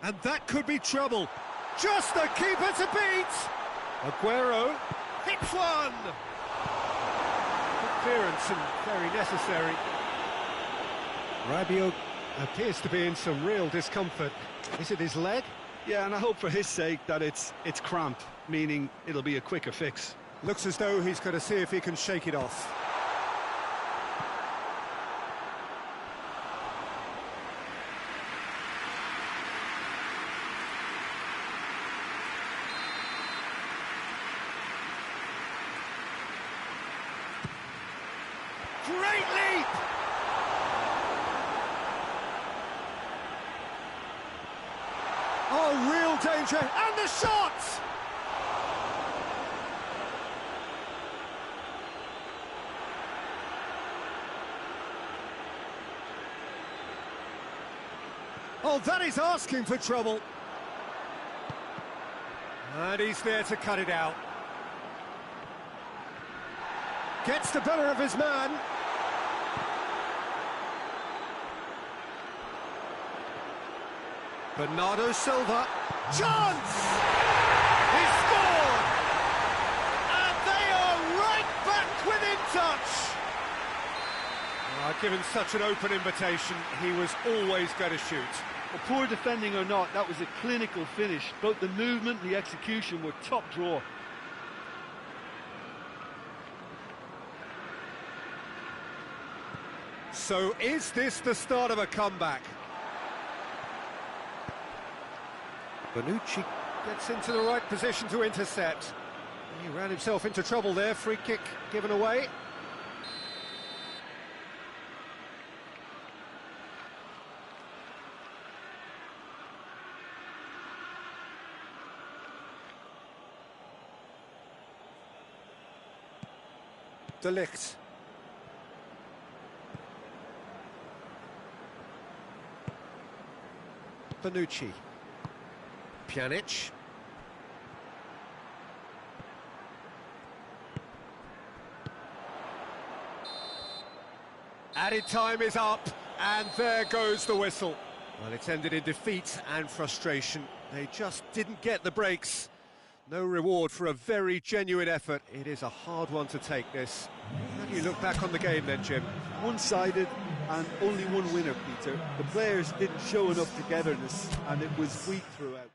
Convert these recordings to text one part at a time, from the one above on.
And that could be trouble. Just the keeper to beat! Aguero hits one! Good clearance and very necessary. Rabiot appears to be in some real discomfort. Is it his leg? Yeah, and I hope for his sake that it's cramp, meaning it'll be a quicker fix. Looks as though he's going to see if he can shake it off. Great leap! Oh, real danger, and the shot! Oh, that is asking for trouble. And he's there to cut it out. Gets the better of his man. Bernardo Silva. Chance! He scored! And they are right back within touch! Given such an open invitation, he was always going to shoot. Well, poor defending or not, that was a clinical finish. Both the movement and the execution were top drawer. So is this the start of a comeback? Bonucci gets into the right position to intercept. He ran himself into trouble there, free kick given away. De Ligt. Bonucci. Pjanic. Added time is up, and there goes the whistle. Well, it's ended in defeat and frustration. They just didn't get the breaks. No reward for a very genuine effort. It is a hard one to take, this. How do you look back on the game then, Jim? One-sided and only one winner, Peter. The players didn't show enough togetherness and it was weak throughout.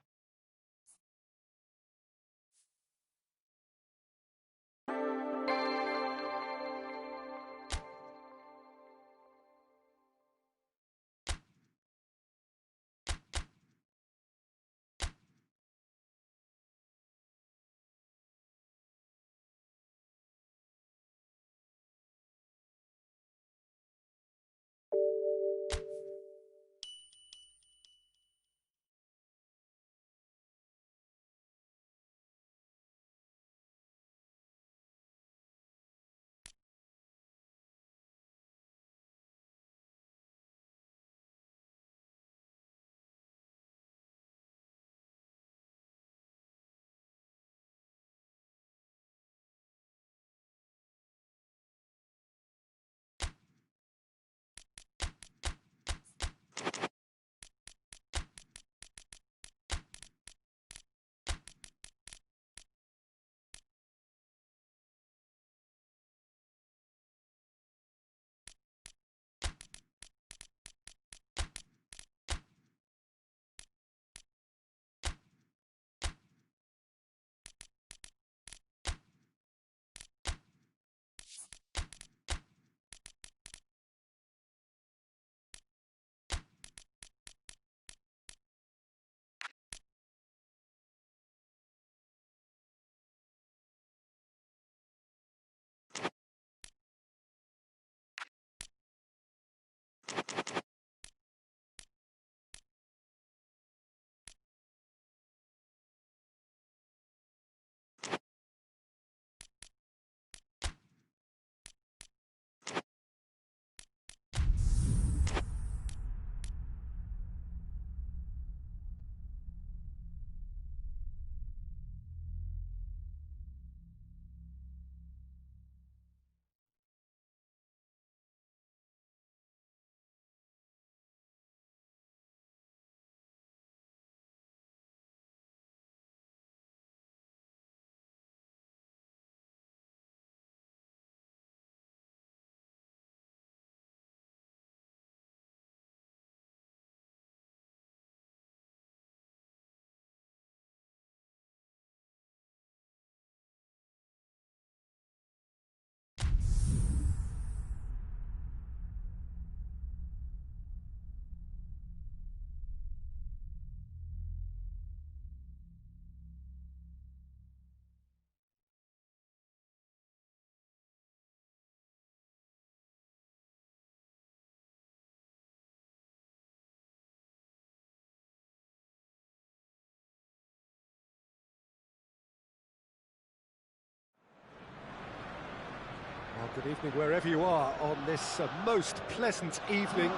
Good evening wherever you are on this most pleasant evening.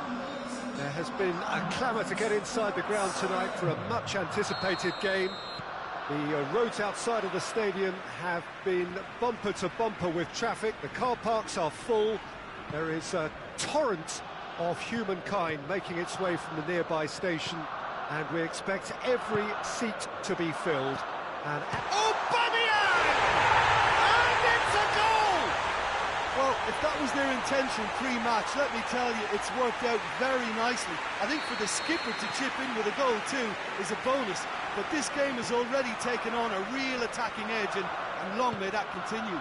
There has been a clamour to get inside the ground tonight for a much anticipated game. The roads outside of the stadium have been bumper to bumper with traffic. The car parks are full. There is a torrent of humankind making its way from the nearby station, and we expect every seat to be filled. And Aubameyang! And it's a goal! Well, if that was their intention pre-match, let me tell you, it's worked out very nicely. I think for the skipper to chip in with a goal too is a bonus, but this game has already taken on a real attacking edge, and long may that continue.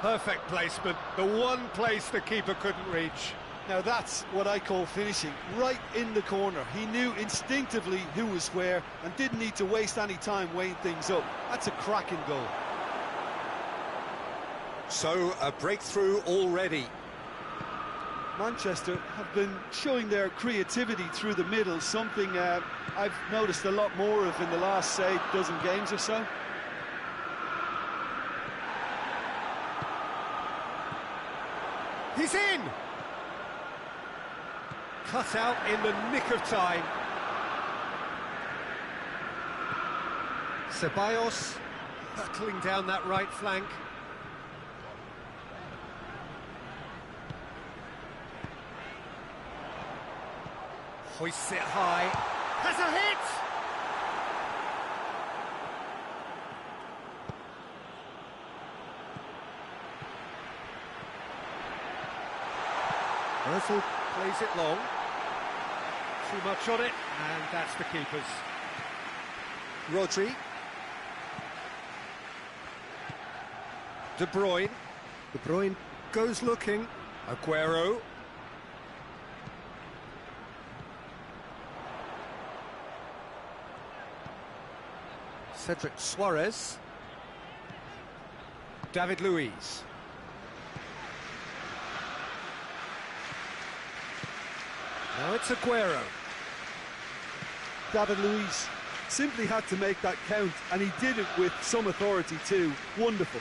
Perfect placement, the one place the keeper couldn't reach. Now that's what I call finishing, right in the corner. He knew instinctively who was where and didn't need to waste any time weighing things up. That's a cracking goal. So, a breakthrough already. Manchester have been showing their creativity through the middle, something I've noticed a lot more of in the last, say, dozen games or so. He's in! Cut out in the nick of time. Ceballos hurtling down that right flank. Hoists it high. Has a hit! Ozil plays it long. Too much on it, and that's the keeper's. Rodri. De Bruyne. De Bruyne goes looking. Aguero. Cedric Suarez. David Luiz. Now it's Aguero. David Luiz simply had to make that count, and he did it with some authority too. Wonderful.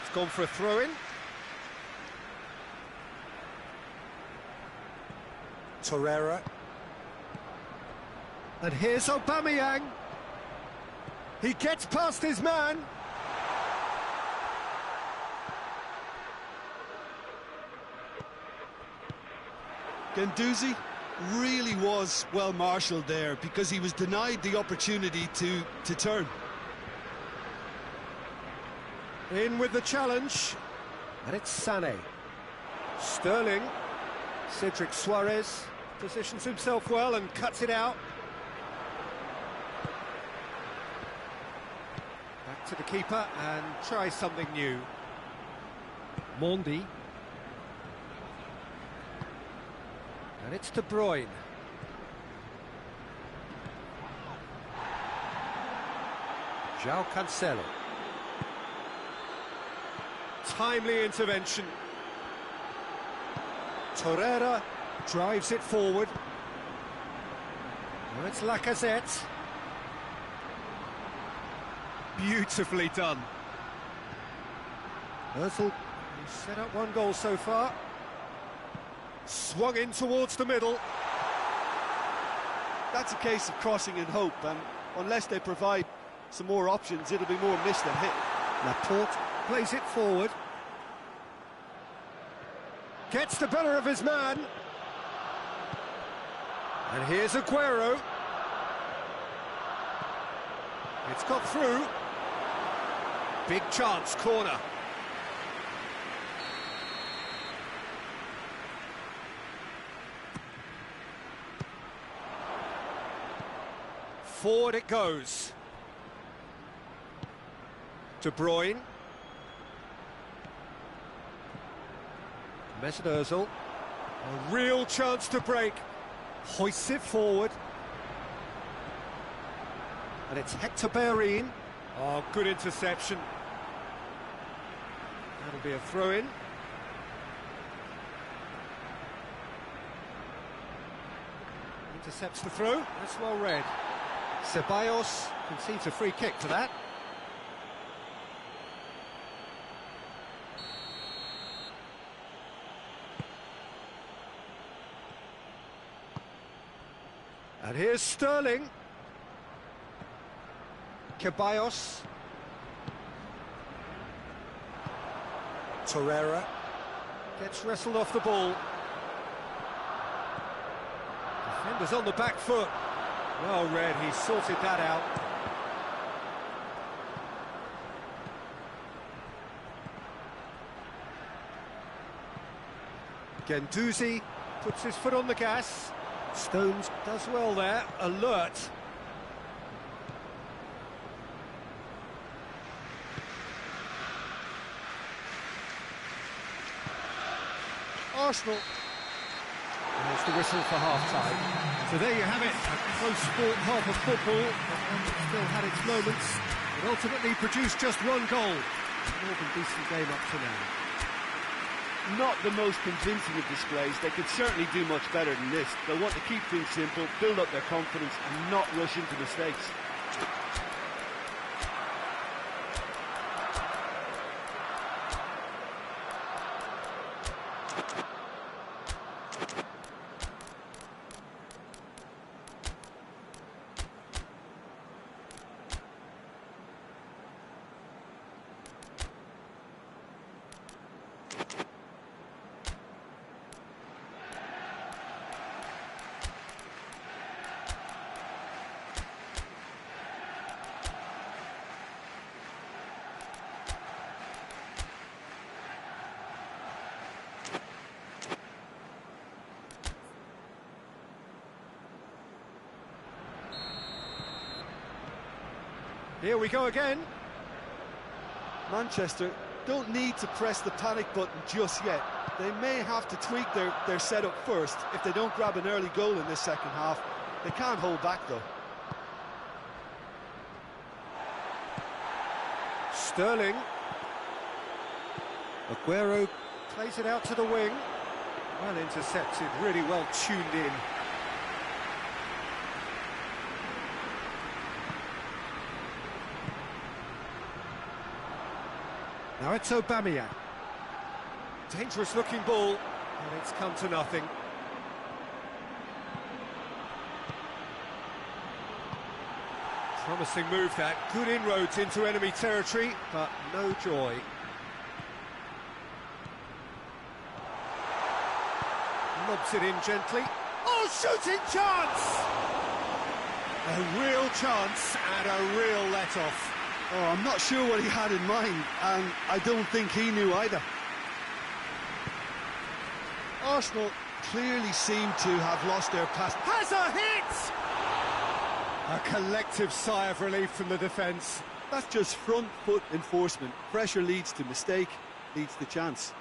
It's gone for a throw-in. Torreira. And here's Aubameyang. He gets past his man. Guendouzi really was well marshalled there because he was denied the opportunity to turn. In with the challenge, and it's Sané. Sterling. Cedric Suarez positions himself well and cuts it out. Back to the keeper and try something new. Mondi. And it's De Bruyne. João Cancelo. Timely intervention. Torreira drives it forward. Now it's Lacazette. Beautifully done. Ozil set up one goal so far. Swung in towards the middle. That's a case of crossing in hope, and unless they provide some more options, it'll be more missed than hit. Laporte plays it forward. Gets the better of his man. And here's Aguero. It's got through. Big chance, corner. Forward it goes. De Bruyne. Mesut Ozil. A real chance to break. Hoists it forward. And it's Hector Bellerin. Oh, good interception. That'll be a throw-in. Intercepts the throw. That's well read. Ceballos concedes a free kick for that. And here's Sterling. Ceballos. Torreira. Gets wrestled off the ball. Defender's on the back foot. Well read, he sorted that out. Guendouzi puts his foot on the gas. Stones does well there, alert. Arsenal. There's the whistle for half-time. So there you have it, a close sport half of football, but one that still had its moments. It ultimately produced just one goal. An all been decent game up to now. Not the most convincing of displays. They could certainly do much better than this. They'll want to keep things simple, build up their confidence and not rush into mistakes. Here we go again. Manchester don't need to press the panic button just yet. They may have to tweak their setup first if they don't grab an early goal in this second half. They can't hold back though. Sterling. Aguero plays it out to the wing. Well intercepted, really well tuned in. Now it's Aubameyang. Dangerous looking ball, and it's come to nothing. Promising move that, good inroads into enemy territory, but no joy. Lobs it in gently. Oh, shooting chance! A real chance and a real let-off. Oh, I'm not sure what he had in mind, and I don't think he knew either. Arsenal clearly seem to have lost their pass. Has a hit! A collective sigh of relief from the defence. That's just front foot enforcement. Pressure leads to mistake, leads to chance.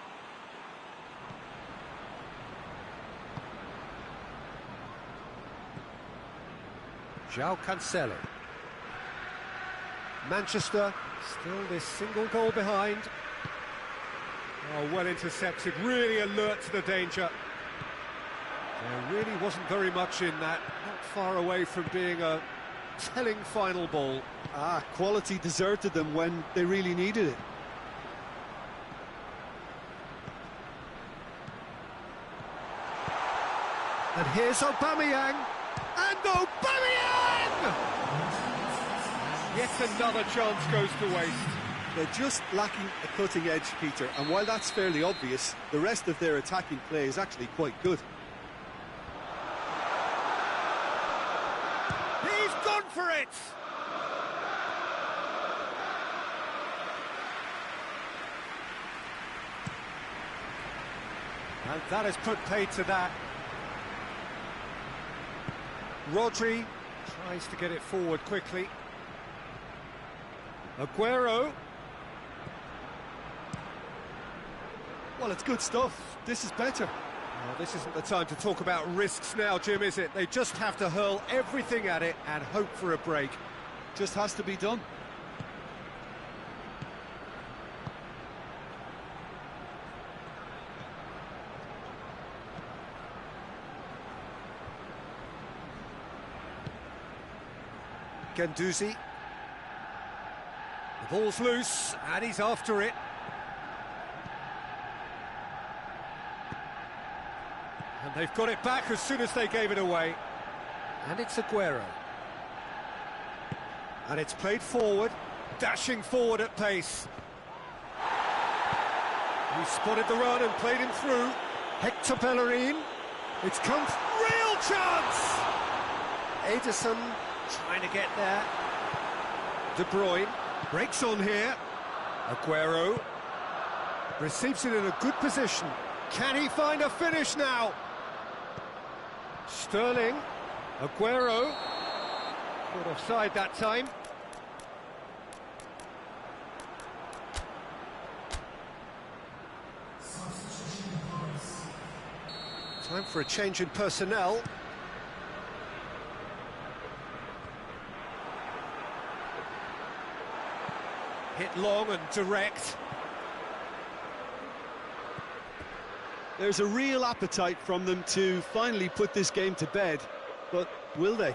João Cancelo. Manchester still this single goal behind. Oh, well intercepted, really alert to the danger. There really wasn't very much in that, not far away from being a telling final ball. Quality deserted them when they really needed it. And here's Aubameyang, and Aubameyang! Yet another chance goes to waste. They're just lacking a cutting edge, Peter, and while that's fairly obvious, the rest of their attacking play is actually quite good. He's gone for it! And that has put paid to that. Rodri tries to get it forward quickly. Aguero. Well, it's good stuff. This is better. Well, this isn't the time to talk about risks now, Jim, is it? They just have to hurl everything at it and hope for a break. Just has to be done. Guendouzi. The ball's loose, and he's after it. And they've got it back as soon as they gave it away. And it's Aguero. And it's played forward, dashing forward at pace. He spotted the run and played him through. Hector Bellerin. It's come, real chance! Ederson trying to get there. De Bruyne breaks on here. Aguero receives it in a good position. Can he find a finish now? Sterling, Aguero, caught offside that time. Time for a change in personnel. Hit long and direct. There's a real appetite from them to finally put this game to bed, but will they?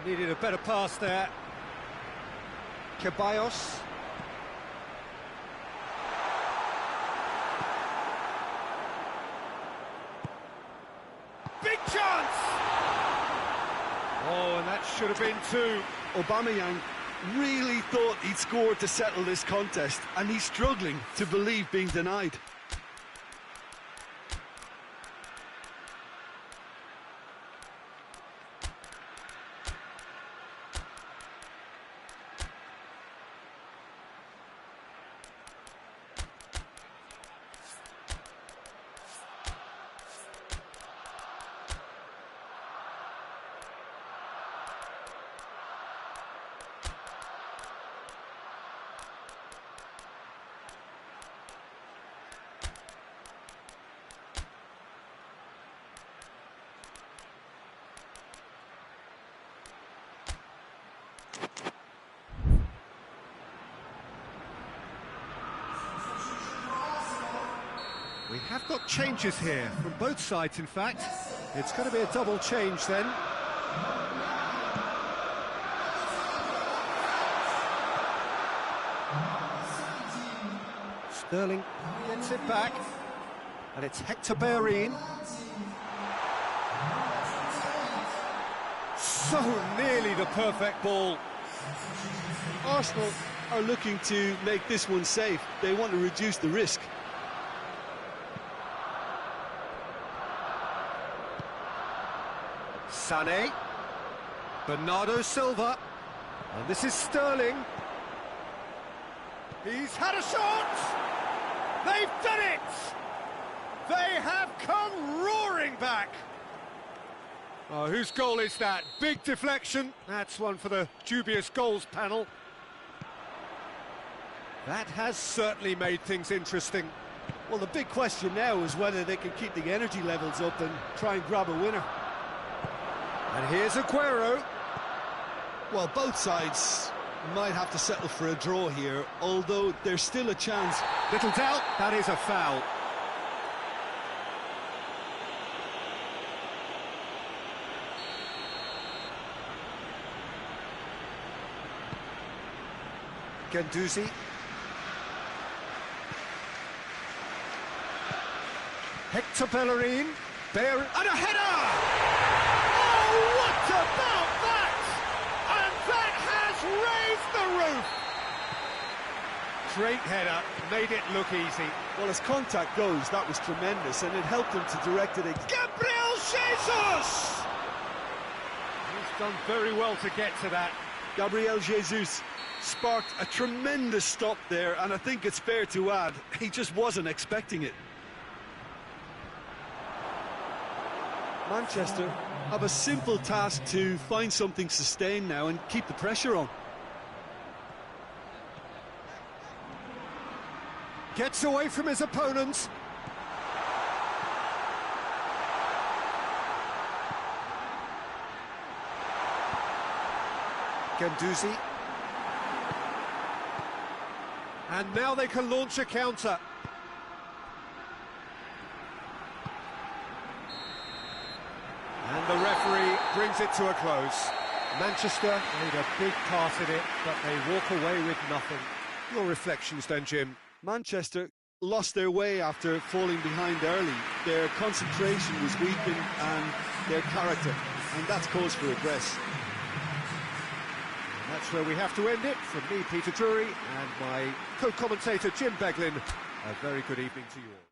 Needed a better pass there. Ceballos. Big chance! Oh, and that should have been two. Aubameyang really thought he'd scored to settle this contest, and he's struggling to believe being denied. We have got changes here, from both sides in fact. It's going to be a double change then. Sterling gets it back, and it's Hector Bellerin. So nearly the perfect ball. Arsenal are looking to make this one safe. They want to reduce the risk. Sané, Bernardo Silva, and this is Sterling. He's had a shot! They've done it! They have come roaring back! Oh, whose goal is that? Big deflection. That's one for the dubious goals panel. That has certainly made things interesting. Well, the big question now is whether they can keep the energy levels up and try and grab a winner. And here's Aguero. Well, both sides might have to settle for a draw here, although there's still a chance. Little doubt, that is a foul. Guendouzi. Hector Bellerin. And a header! Oh, what about that? And that has raised the roof! Great header, made it look easy. Well, as contact goes, that was tremendous, and it helped him to direct it. Gabriel Jesus! He's done very well to get to that. Gabriel Jesus sparked a tremendous stop there, and I think it's fair to add, he just wasn't expecting it. Manchester have a simple task to find something sustained now and keep the pressure on. Gets away from his opponents. Guendouzi. And now they can launch a counter. And the referee brings it to a close. Manchester made a big part in it, but they walk away with nothing. Your reflections then, Jim? Manchester lost their way after falling behind early. Their concentration was weakened and their character, and that's cause for regress. And that's where we have to end it. From me, Peter Drury, and my co-commentator Jim Beglin, a very good evening to you all.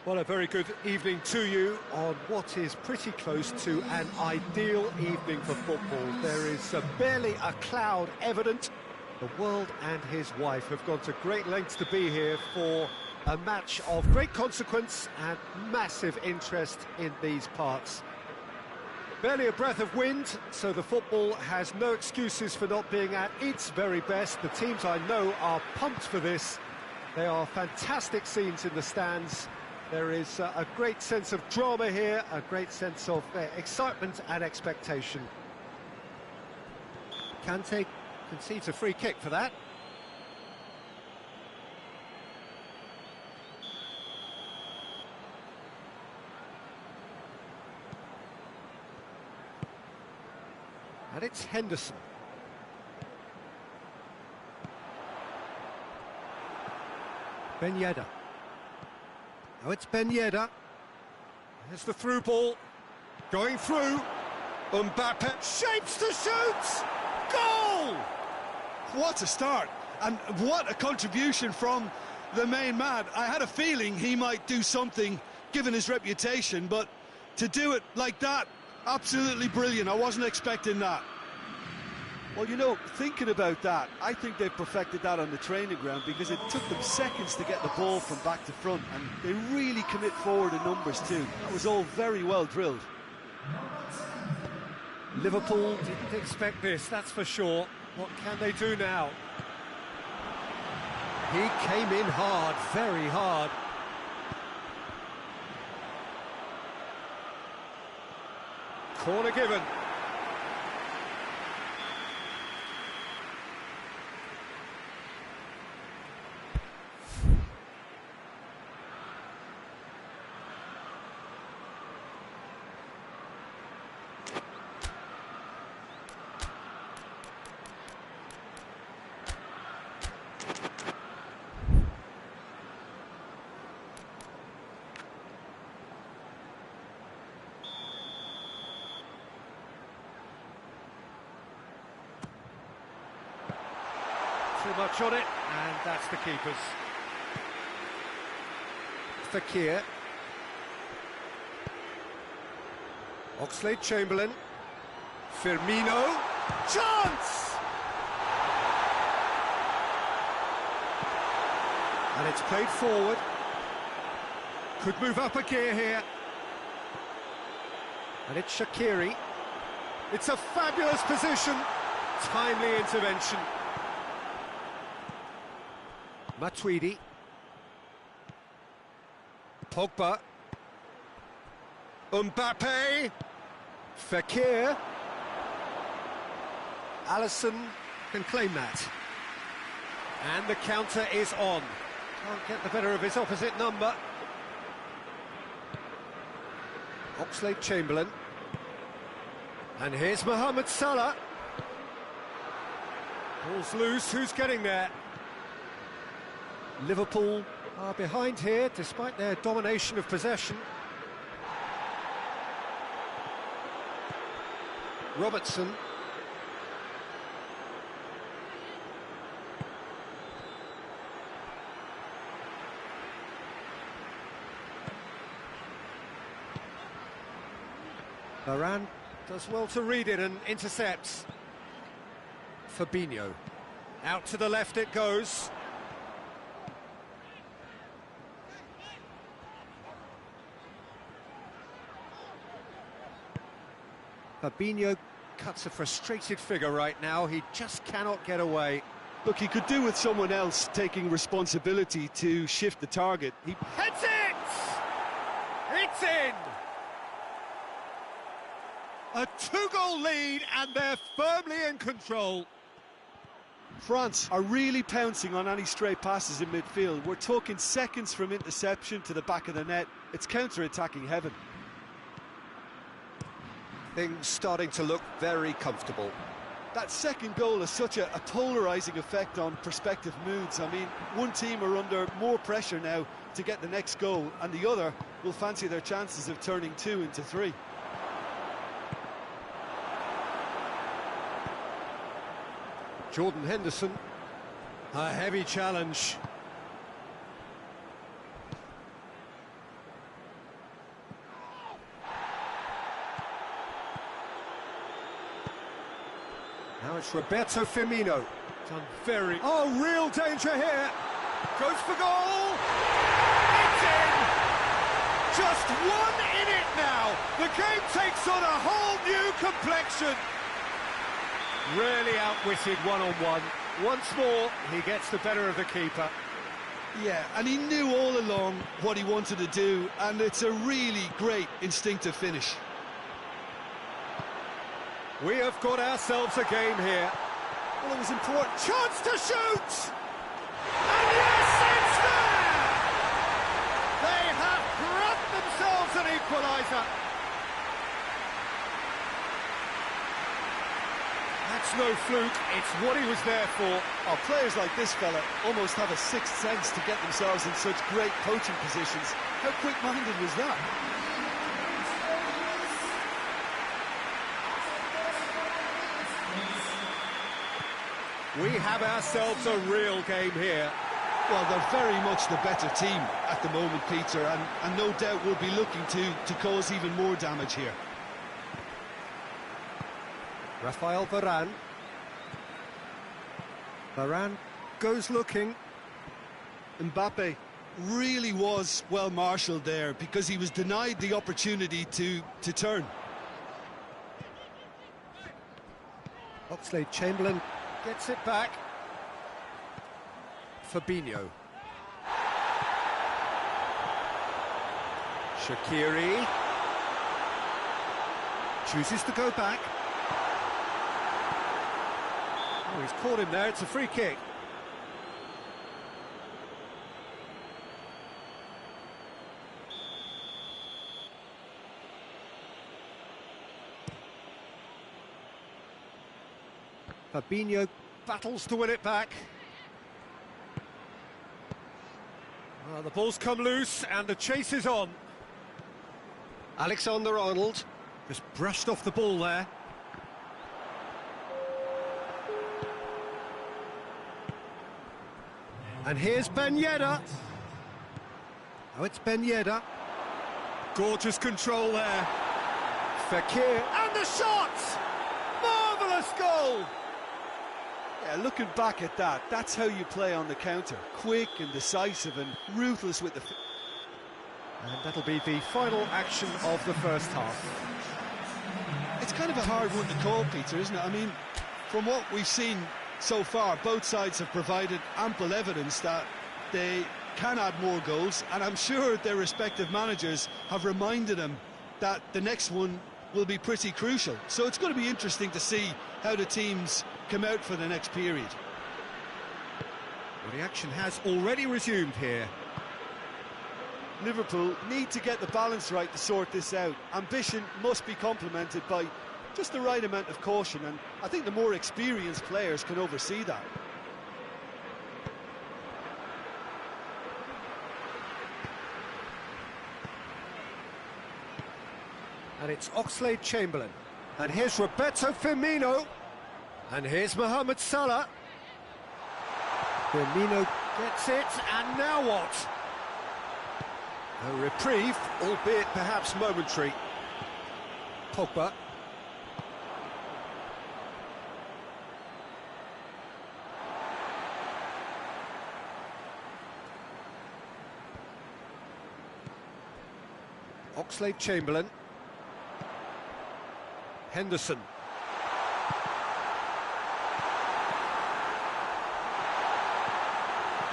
Well, a very good evening to you on what is pretty close to an ideal evening for football. There is barely a cloud evident. The world and his wife have gone to great lengths to be here for a match of great consequence and massive interest in these parts. Barely a breath of wind, so the football has no excuses for not being at its very best. The teams I know are pumped for this. They are fantastic scenes in the stands. There is a great sense of drama here, a great sense of excitement and expectation. Kante concedes a free kick for that. And it's Henderson. Ben Yedder. Now it's Ben Yedder. Here's the through ball. Going through. Mbappe shapes to shoot! Goal! What a start, and what a contribution from the main man. I had a feeling he might do something, given his reputation, but to do it like that, absolutely brilliant. I wasn't expecting that. Well, you know, thinking about that, I think they've perfected that on the training ground, because it took them seconds to get the ball from back to front, and they really commit forward in numbers too. That was all very well drilled. Liverpool didn't expect this, that's for sure. What can they do now? He came in hard, very hard. Corner given. Too much on it, and that's the keeper's. Fekir. Oxlade-Chamberlain. Firmino. Chance! And it's played forward. Could move up a gear here. And it's Shaqiri. It's a fabulous position. Timely intervention. Matuidi. Pogba. Mbappe. Fekir. Alisson can claim that. And the counter is on. Can't get the better of his opposite number. Oxlade-Chamberlain. And here's Mohamed Salah. Ball's loose, who's getting there? Liverpool are behind here, despite their domination of possession. Robertson. Varane does well to read it and intercepts. Fabinho. Out to the left it goes. Fabinho cuts a frustrated figure right now. He just cannot get away. Look, he could do with someone else taking responsibility to shift the target. He heads it! It's in! A two-goal lead, and they're firmly in control. France are really pouncing on any stray passes in midfield. We're talking seconds from interception to the back of the net. It's counter-attacking heaven. Things starting to look very comfortable. That second goal has such a polarising effect on prospective moods. I mean, one team are under more pressure now to get the next goal, and the other will fancy their chances of turning 2 into 3. Jordan Henderson, a heavy challenge. Now it's Roberto Firmino. Done very... Oh, real danger here. Goes for goal. It's in. Just one in it now. The game takes on a whole new complexion. Really outwitted one-on-one. Once more, he gets the better of the keeper. Yeah, and he knew all along what he wanted to do, and it's a really great instinctive finish. We have got ourselves a game here. Well, it was important. Chance to shoot! And yes, it's there! They have grabbed themselves an equaliser. That's no fluke, it's what he was there for. Oh, players like this fella almost have a sixth sense to get themselves in such great coaching positions. How quick-minded was that? We have ourselves a real game here. Well, they're very much the better team at the moment, Peter, and no doubt will be looking to cause even more damage here. Rafael Varane. Varane goes looking. Mbappe really was well marshalled there because he was denied the opportunity to turn. Oxlade-Chamberlain gets it back. Fabinho. Shaqiri chooses to go back. Oh, he's caught him there, it's a free kick. Fabinho battles to win it back. Well, the ball's come loose and the chase is on. Alexander-Arnold just brushed off the ball there. And here's Ben Yedder. Oh, it's Ben Yedder. Gorgeous control there. Fekir, and the shot! Marvellous goal! Yeah, looking back at that, that's how you play on the counter. Quick and decisive and ruthless with the... And that'll be the final action of the first half. It's kind of a hard one to call, Peter, isn't it? I mean, from what we've seen so far, both sides have provided ample evidence that they can add more goals, and I'm sure their respective managers have reminded them that the next one will be pretty crucial. So it's going to be interesting to see how the teams come out for the next period. Well, the action has already resumed here. Liverpool need to get the balance right to sort this out. Ambition must be complemented by just the right amount of caution, and I think the more experienced players can oversee that. And it's Oxlade-Chamberlain. And here's Roberto Firmino. And here's Mohamed Salah. Firmino gets it, and now what? A reprieve, albeit perhaps momentary. Pogba. Oxlade-Chamberlain. Henderson.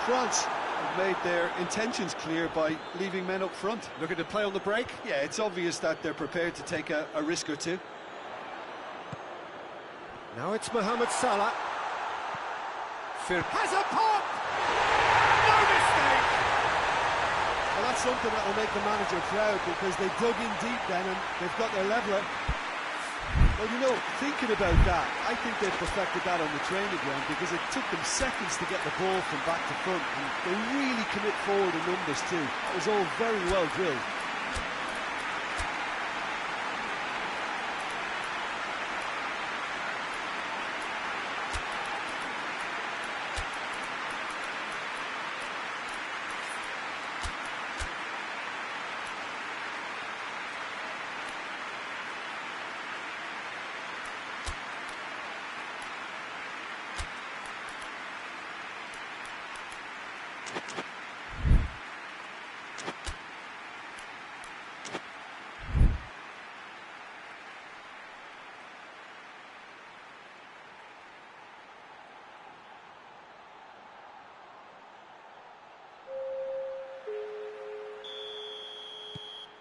France have made their intentions clear by leaving men up front. Looking to play on the break? Yeah, it's obvious that they're prepared to take a risk or two. Now it's Mohamed Salah. Has a pop! No mistake! Well, that's something that will make the manager proud, because they dug in deep then and they've got their leveller. Well, you know, thinking about that, I think they've perfected that on the training ground, because it took them seconds to get the ball from back to front, and they really commit forward in numbers too. It was all very well drilled.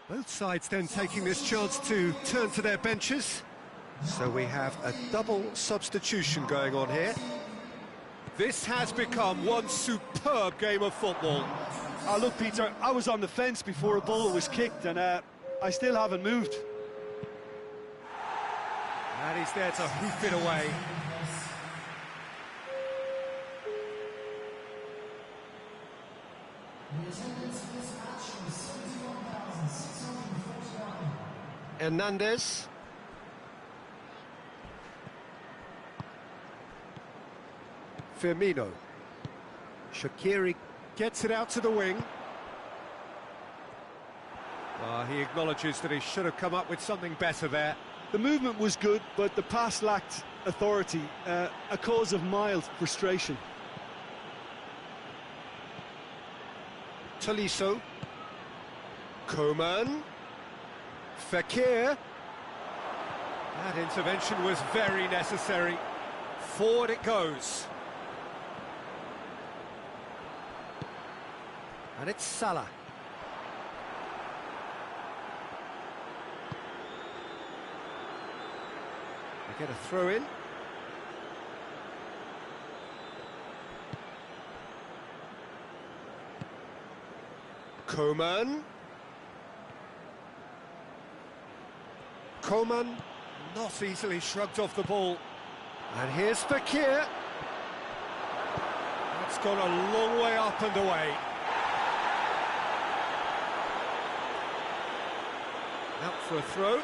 Both sides then taking this chance to turn to their benches. So we have a double substitution going on here. This has become one superb game of football. Look, Peter, I was on the fence before a ball was kicked, and I still haven't moved. And he's there to hoof it away. Hernandez. Firmino. Shaqiri gets it out to the wing. He acknowledges that he should have come up with something better there. The movement was good, but the pass lacked authority, a cause of mild frustration. Tolisso. Coman. Fekir. That intervention was very necessary. Forward it goes. And it's Salah. They get a throw in. Coman. Coman not easily shrugged off the ball. And here's Fekir. That's gone a long way up and away. Out for a throw.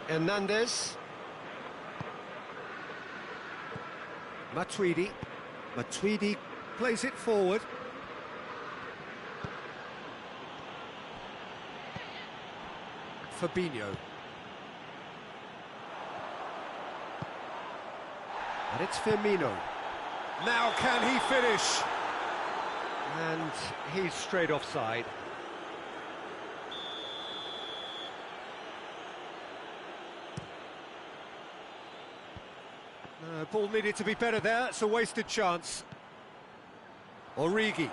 Hernandez. Matuidi. Matuidi plays it forward. Fabinho. And it's Firmino. Now can he finish? And he's straight offside. Ball needed to be better there. It's a wasted chance. Origi.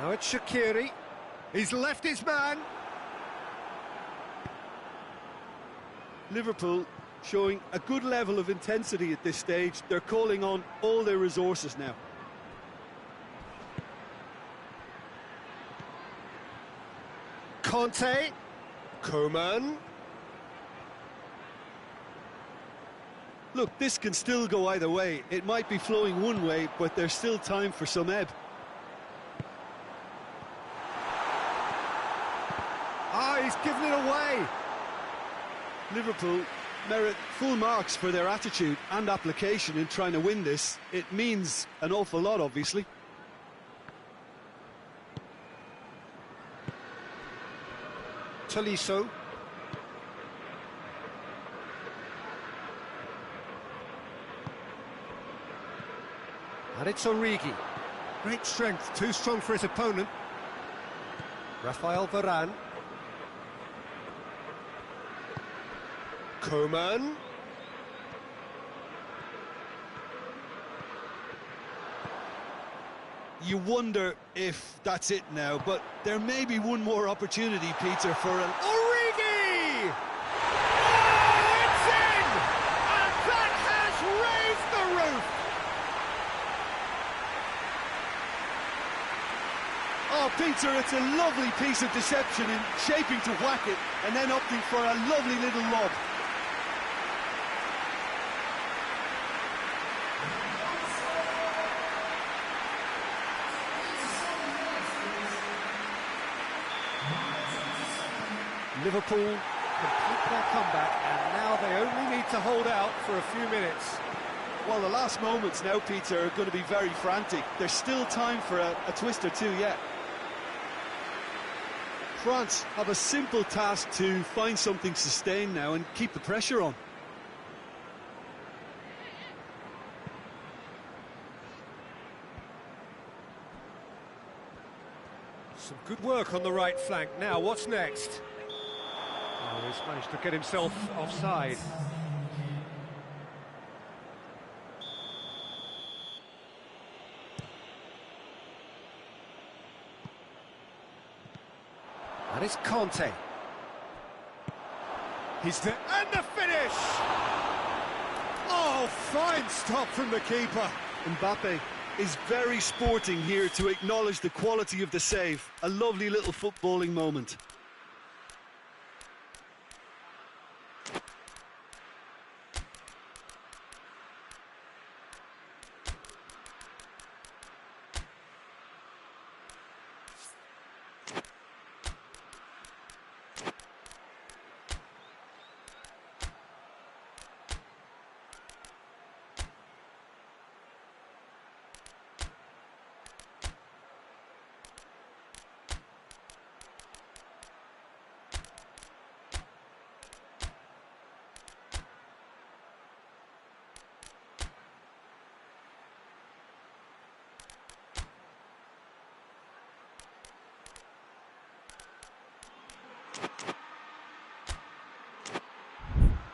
Now it's Shaqiri. He's left his man. Liverpool showing a good level of intensity at this stage. They're calling on all their resources now. Conte. Coman. Look, this can still go either way. It might be flowing one way, but there's still time for some ebb. He's given it away. Liverpool merit full marks for their attitude and application in trying to win this. It means an awful lot, obviously. Tolisso. And it's Origi. Great strength, too strong for his opponent. Rafael Varane. Coman. You wonder if that's it now, but there may be one more opportunity, Peter, for an... Origi! Oh, it's in! And that has raised the roof! Oh, Peter, it's a lovely piece of deception in shaping to whack it and then opting for a lovely little lob. Liverpool complete their comeback, and now they only need to hold out for a few minutes. Well, the last moments now, Peter, are going to be very frantic. There's still time for a twist or two yet. France have a simple task to find something sustained now and keep the pressure on. Some good work on the right flank. Now, what's next? Oh, he's managed to get himself offside. And it's Conte. He's there, and the finish! Oh, fine stop from the keeper. Mbappe is very sporting here to acknowledge the quality of the save. A lovely little footballing moment.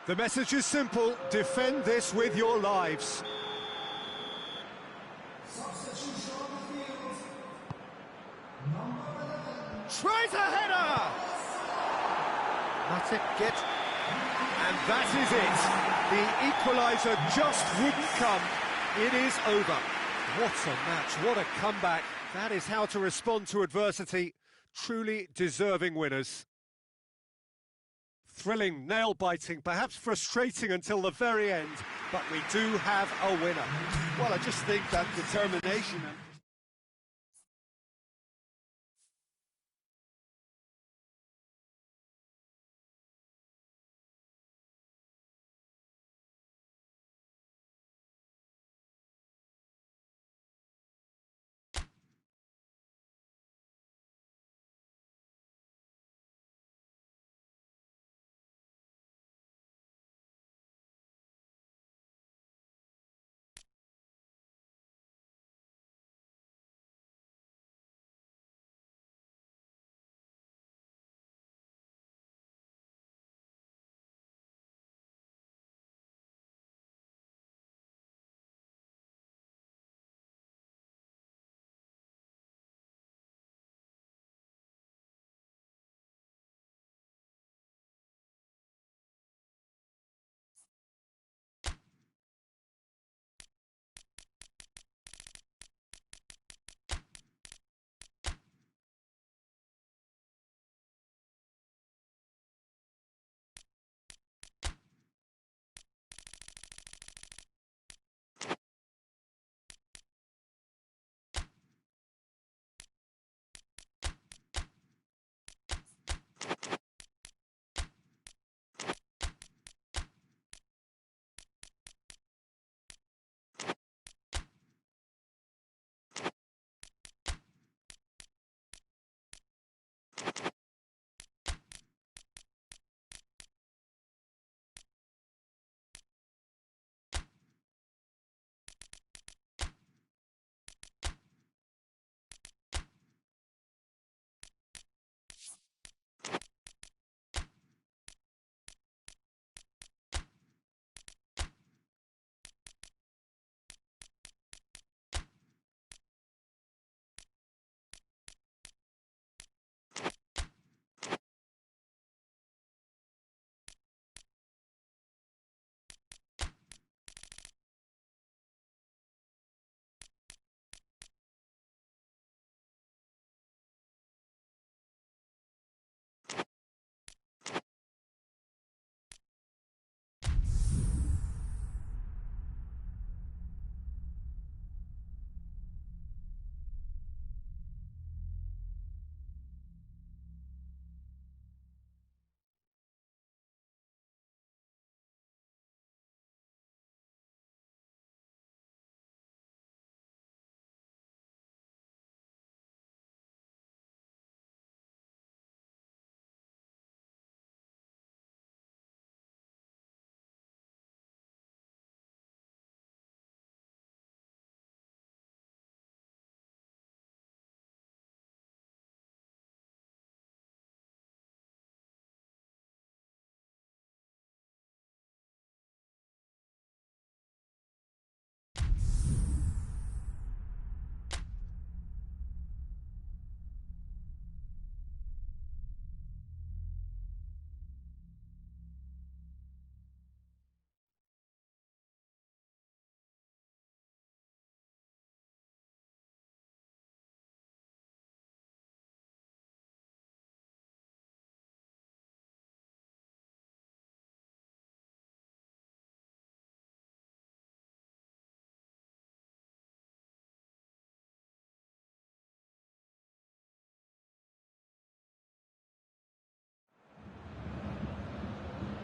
The message is simple: defend this with your lives. Tries a header! Matic gets... And that is it. The equaliser just wouldn't come. It is over. What a match, what a comeback. That is how to respond to adversity. Truly deserving winners. Thrilling, nail-biting, perhaps frustrating until the very end, but we do have a winner. Well, I just think that determination and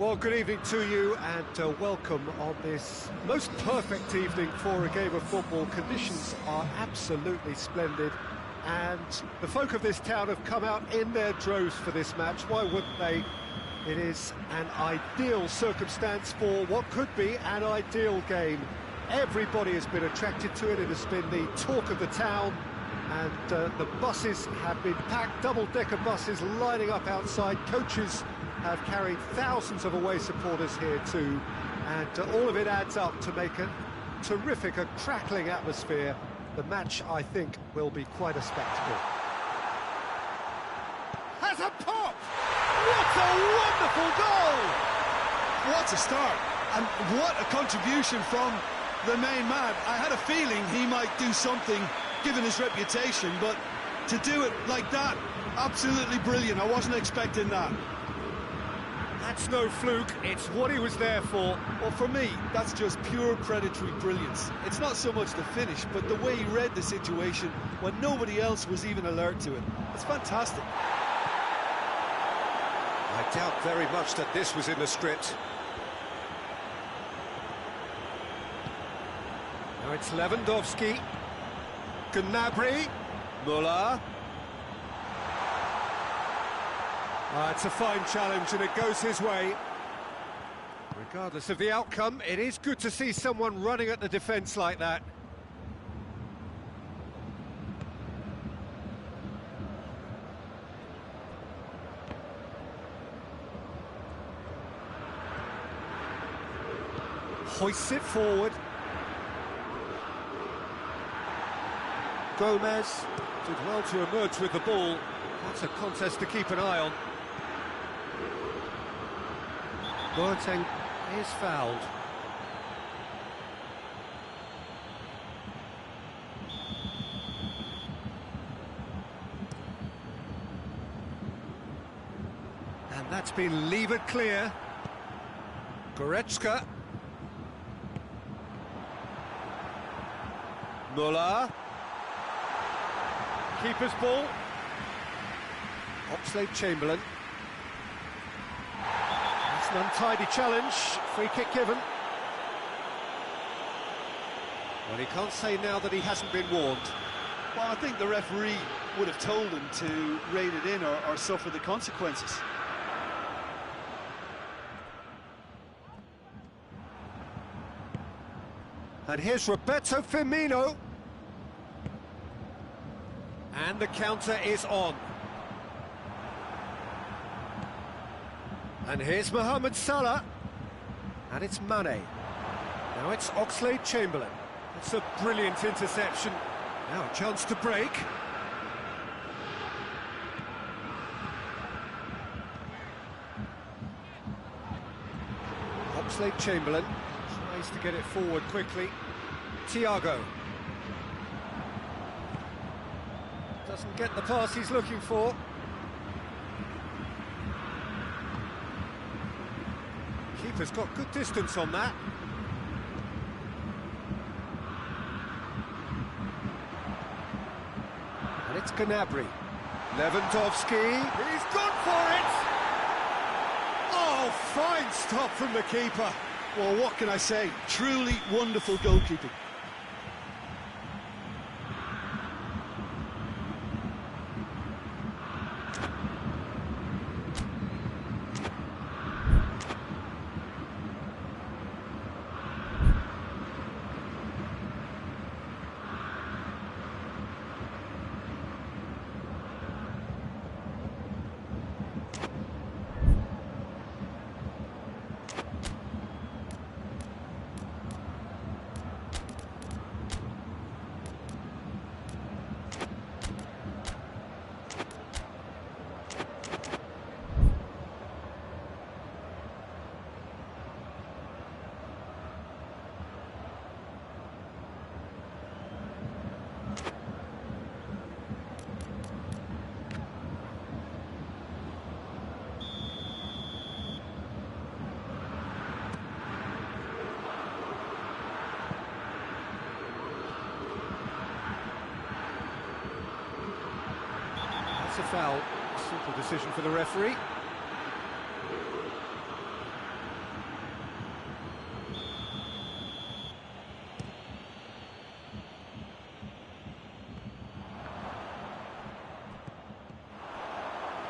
Well, good evening to you and welcome on this most perfect evening for a game of football. Conditions are absolutely splendid and the folk of this town have come out in their droves for this match. Why wouldn't they? It is an ideal circumstance for what could be an ideal game. Everybody has been attracted to it. It has been the talk of the town, and the buses have been packed, double-decker buses lining up outside. Coaches have carried thousands of away supporters here too, and all of it adds up to make a terrific, a crackling atmosphere. The match, I think, will be quite a spectacle. Has a pop! What a wonderful goal! What a start, and what a contribution from the main man. I had a feeling he might do something, given his reputation, but to do it like that, absolutely brilliant. I wasn't expecting that. That's no fluke, it's what he was there for. Well, for me, that's just pure predatory brilliance. It's not so much the finish, but the way he read the situation when nobody else was even alert to it. It's fantastic. I doubt very much that this was in the script. Now it's Lewandowski, Gnabry, Müller. It's a fine challenge and it goes his way. Regardless of the outcome, it is good to see someone running at the defence like that. Hoists it forward. Gomez did well to emerge with the ball. That's a contest to keep an eye on. Boateng is fouled. And that's been levered clear. Goretzka. Müller. Keeper's ball. Oxlade-Chamberlain. That's an untidy challenge. Free kick given. Well, he can't say now that he hasn't been warned. Well, I think the referee would have told him to rein it in or suffer the consequences. And here's Roberto Firmino. And the counter is on. And here's Mohamed Salah. And it's Mane. Now it's Oxlade-Chamberlain. That's a brilliant interception. Now a chance to break. Oxlade-Chamberlain tries to get it forward quickly. Thiago. Doesn't get the pass he's looking for. Keeper's got good distance on that. And it's Gnabry. Lewandowski, he's gone for it! Oh, fine stop from the keeper. Well, what can I say? Truly wonderful goalkeeping. A foul. Simple decision for the referee.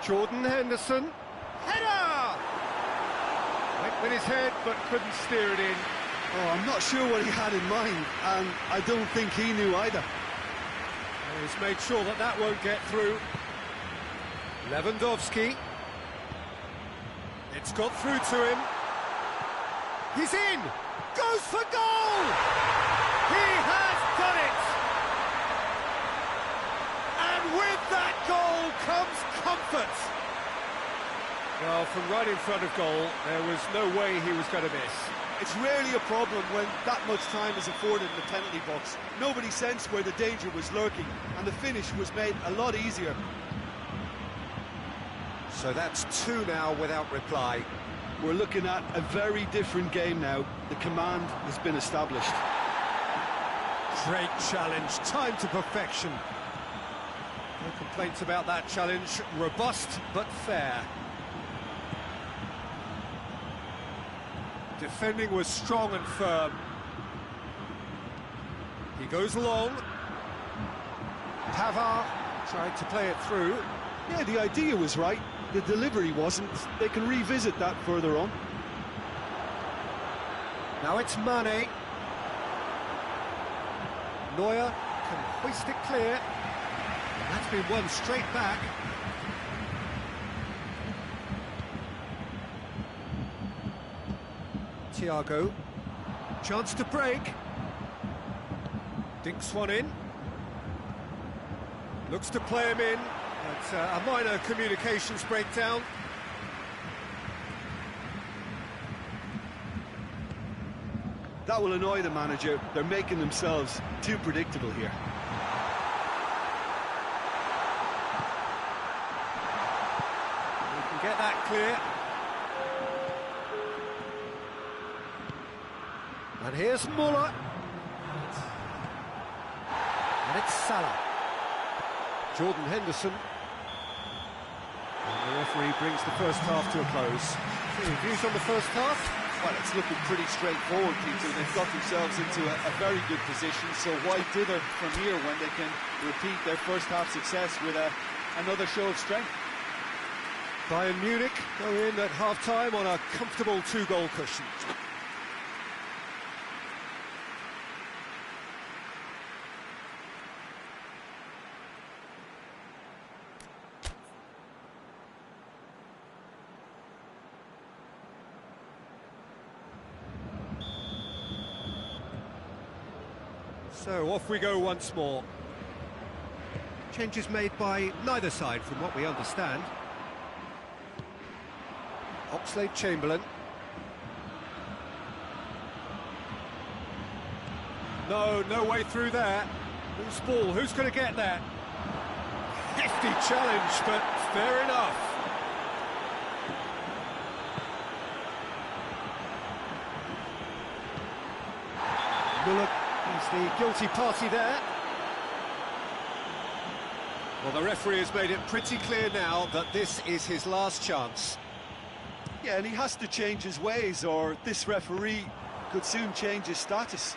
Jordan Henderson. Header! Went with his head, but couldn't steer it in. Oh, I'm not sure what he had in mind, and I don't think he knew either. He's made sure that that won't get through. Lewandowski. It's got through to him. He's in! Goes for goal! He has done it! And with that goal comes comfort. Well, from right in front of goal, there was no way he was going to miss. It's rarely a problem when that much time is afforded in the penalty box. Nobody sensed where the danger was lurking, and the finish was made a lot easier. So that's 2 now without reply. We're looking at a very different game now. The command has been established. Great challenge, time to perfection. No complaints about that challenge. Robust but fair. Defending was strong and firm. He goes along. Pavard tried to play it through. Yeah, the idea was right. The delivery wasn't. They can revisit that further on. Now it's Mane. Neuer can hoist it clear. That's been won straight back. Thiago. Chance to break. Dinks one in. Looks to play him in. But a minor communications breakdown. That will annoy the manager. They're making themselves too predictable here. We can get that clear. And here's Muller. And it's Salah. Jordan Henderson. And the referee brings the first half to a close. Any views on the first half? Well, it's looking pretty straightforward, Peter. They've got themselves into a very good position, so why dither from here when they can repeat their first half success with another show of strength? Bayern Munich go in at half-time on a comfortable 2-goal cushion. So off we go once more. Changes made by neither side from what we understand. Oxlade-Chamberlain. No way through there. Who's ball? Who's going to get that? Hefty challenge, but fair enough. Muller. He's the guilty party there. Well, the referee has made it pretty clear now that this is his last chance. Yeah, and he has to change his ways, or this referee could soon change his status.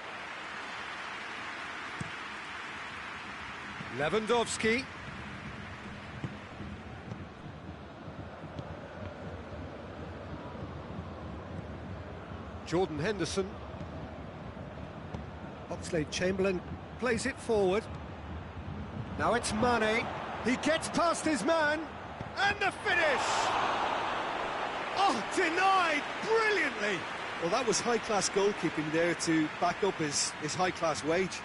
Lewandowski. Jordan Henderson. Oxlade-Chamberlain plays it forward. Now it's Mane. He gets past his man. And the finish! Oh, denied brilliantly! Well, that was high-class goalkeeping there to back up his high-class wage.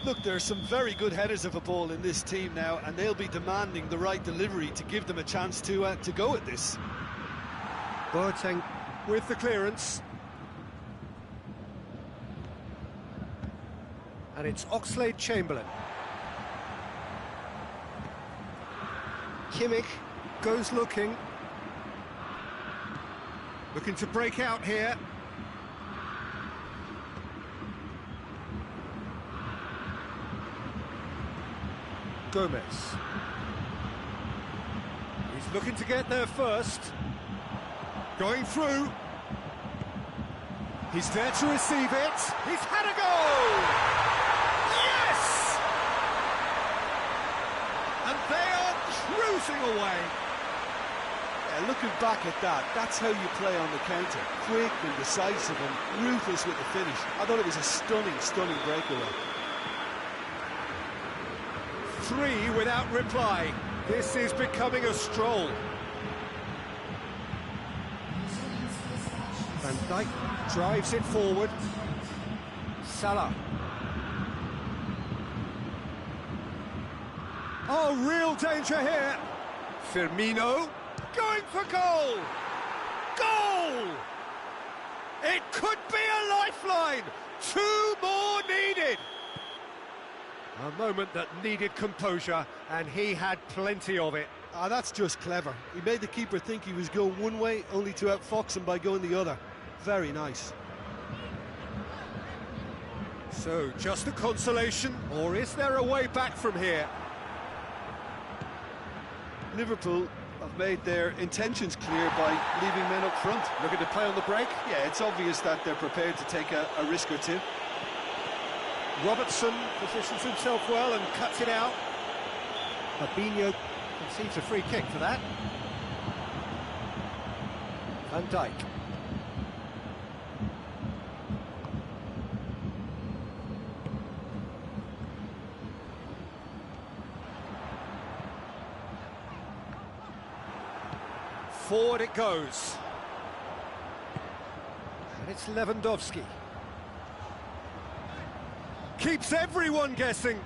Look, there are some very good headers of a ball in this team now, and they'll be demanding the right delivery to give them a chance to go at this. Boateng with the clearance. And it's Oxlade-Chamberlain. Kimmich goes looking to break out here. Gomez. He's looking to get there first. Going through. He's there to receive it. He's had a goal! Yes! And they are closing away. Yeah, looking back at that, that's how you play on the counter. Quick and decisive and ruthless with the finish. I thought it was a stunning, stunning breakaway. 3 without reply. This is becoming a stroll. Van Dijk drives it forward. Salah. Oh, real danger here. Firmino going for goal. Goal! It could be a lifeline. 2 more needed. A moment that needed composure, and he had plenty of it. That's just clever. He made the keeper think he was going one way, only to outfox him by going the other. Very nice. So, just a consolation, or is there a way back from here? Liverpool have made their intentions clear by leaving men up front. Looking to play on the break? Yeah, it's obvious that they're prepared to take a risk or two. Robertson positions himself well and cuts it out. Fabinho concedes a free kick for that. Van Dijk. Forward it goes. And it's Lewandowski. Keeps everyone guessing.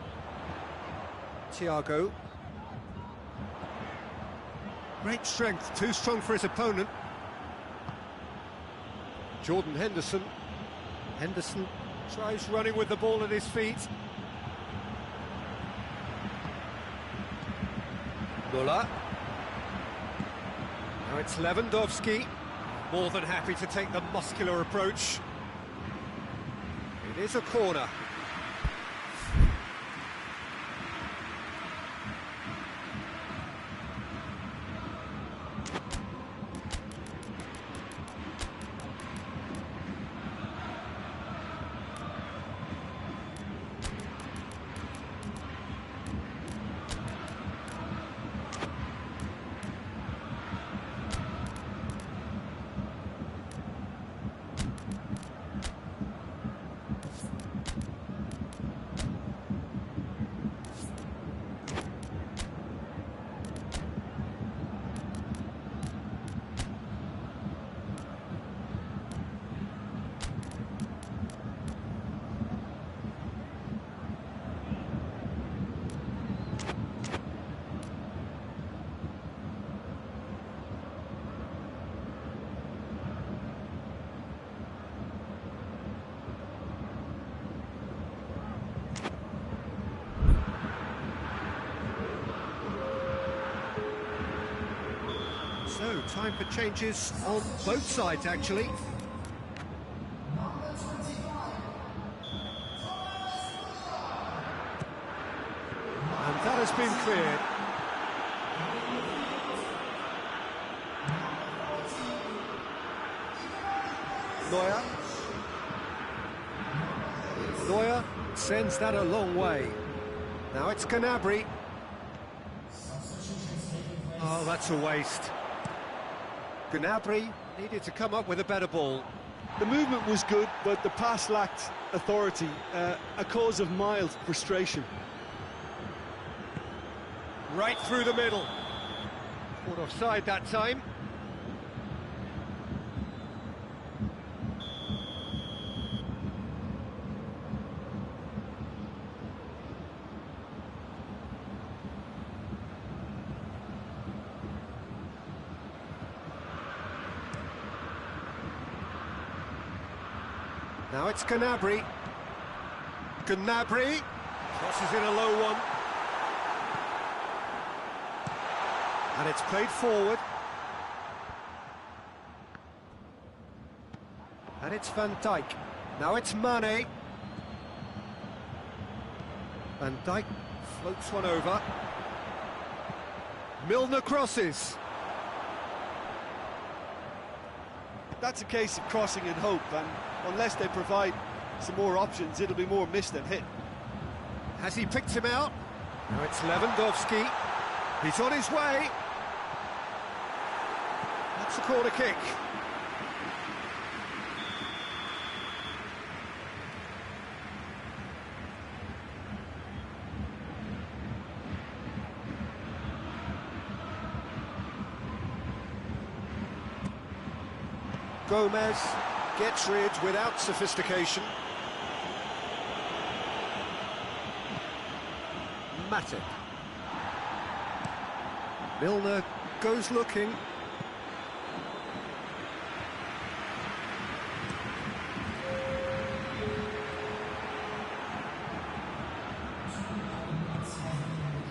Thiago. Great strength, too strong for his opponent. Jordan Henderson. Henderson tries running with the ball at his feet. Muller. Now it's Lewandowski. More than happy to take the muscular approach. It is a corner. So, time for changes on both sides, actually. And that has been cleared. Neuer sends that a long way. Now it's Gnabry. Oh, that's a waste. Gnabry needed to come up with a better ball. The movement was good, but the pass lacked authority, a cause of mild frustration. Right through the middle. Caught offside that time. Now it's Gnabry. Gnabry crosses in a low one. And it's played forward. And it's Van Dijk. Now it's Mane. Van Dijk floats one over. Milner crosses. That's a case of crossing in hope, and unless they provide some more options, it'll be more miss than hit. Has he picked him out? Now it's Lewandowski. He's on his way. That's a corner kick. Gomez gets rid without sophistication. Matip. Milner goes looking.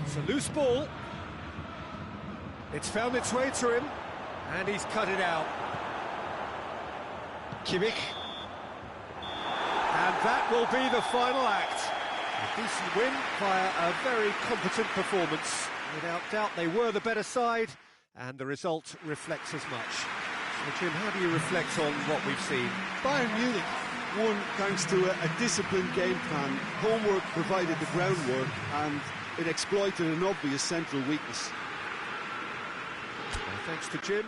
It's a loose ball. It's found its way to him, and he's cut it out. Kimmich. And that will be the final act. A decent win via a very competent performance. Without doubt, they were the better side, and the result reflects as much. So, Jim, how do you reflect on what we've seen? Bayern Munich won thanks to a disciplined game plan. Homework provided the groundwork, and it exploited an obvious central weakness. Well, thanks to Jim.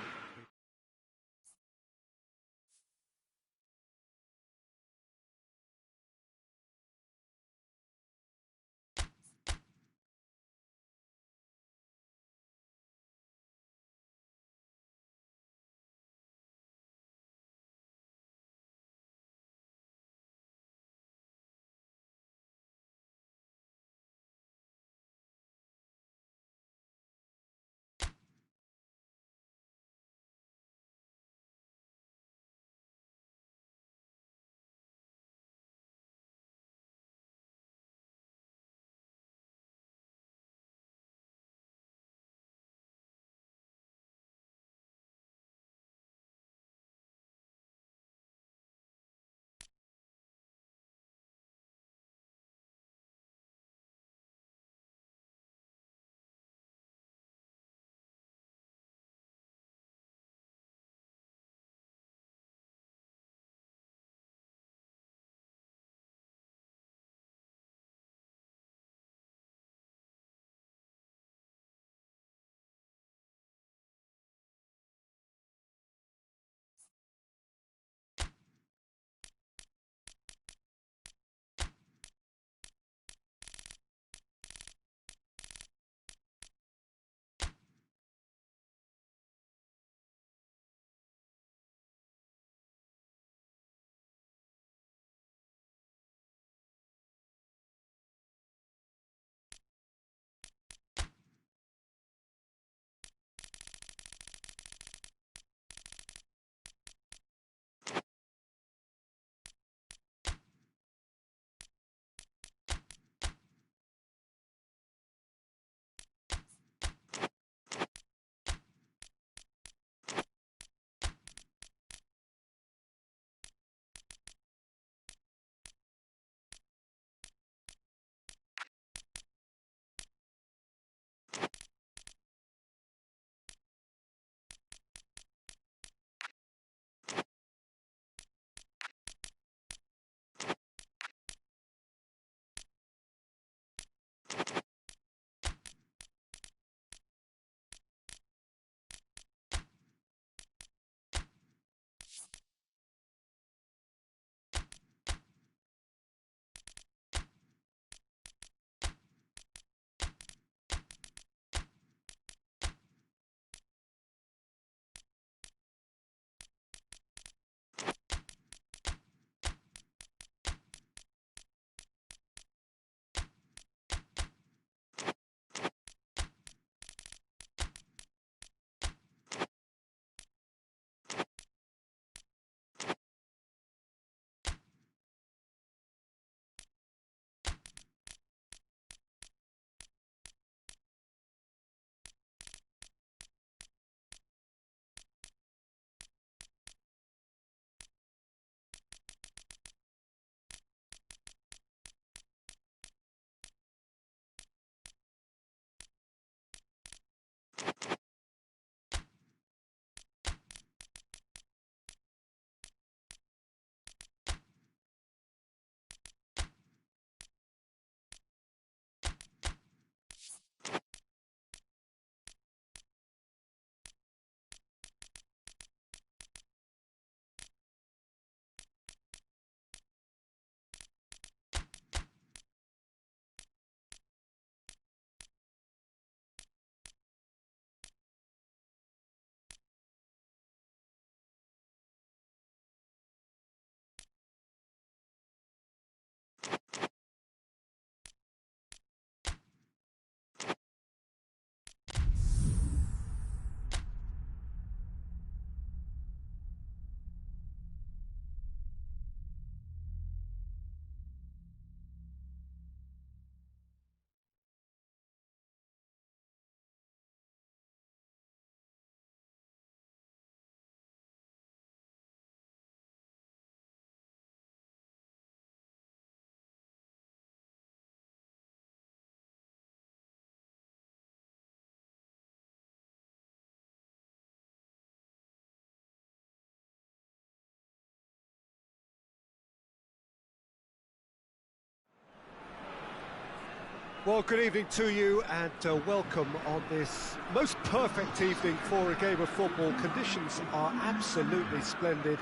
Well, good evening to you and welcome on this most perfect evening for a game of football. Conditions are absolutely splendid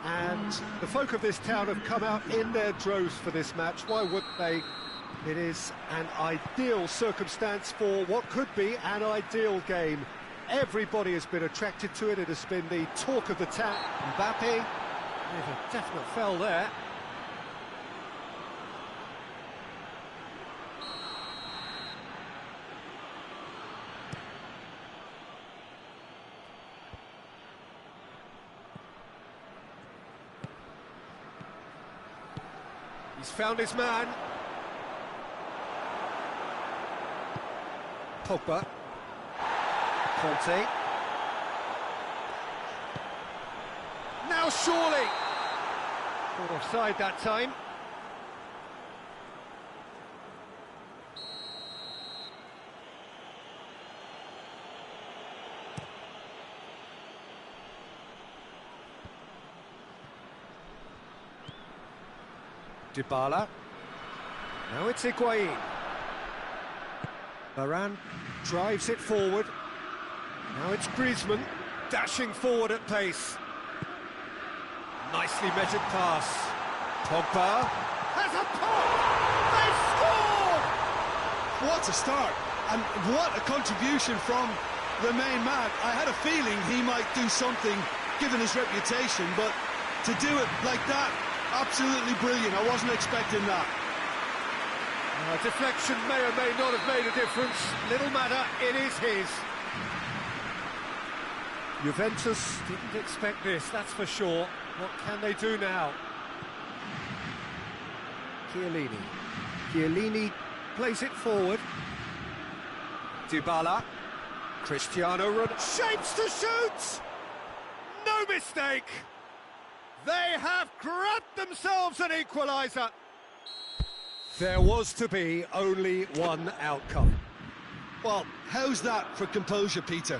and the folk of this town have come out in their droves for this match. Why wouldn't they? It is an ideal circumstance for what could be an ideal game. Everybody has been attracted to it. It has been the talk of the town. Mbappe, there's a definite foul there. He's found his man. Pogba. Conte. Now surely. Caught offside that time. Dybala. Now it's Higuain. Varane drives it forward. Now it's Griezmann, dashing forward at pace. Nicely measured pass. Pogba has a pop! They've scored! What a start, and what a contribution from the main man. I had a feeling he might do something, given his reputation, but to do it like that, absolutely brilliant. I wasn't expecting that. Deflection may or may not have made a difference. Little matter, it is his. Juventus didn't expect this, that's for sure. What can they do now? Chiellini. Chiellini plays it forward. Dybala. Cristiano Ronaldo. Shapes to shoot! No mistake! They have grabbed themselves an equaliser. There was to be only one outcome. Well, how's that for composure, Peter?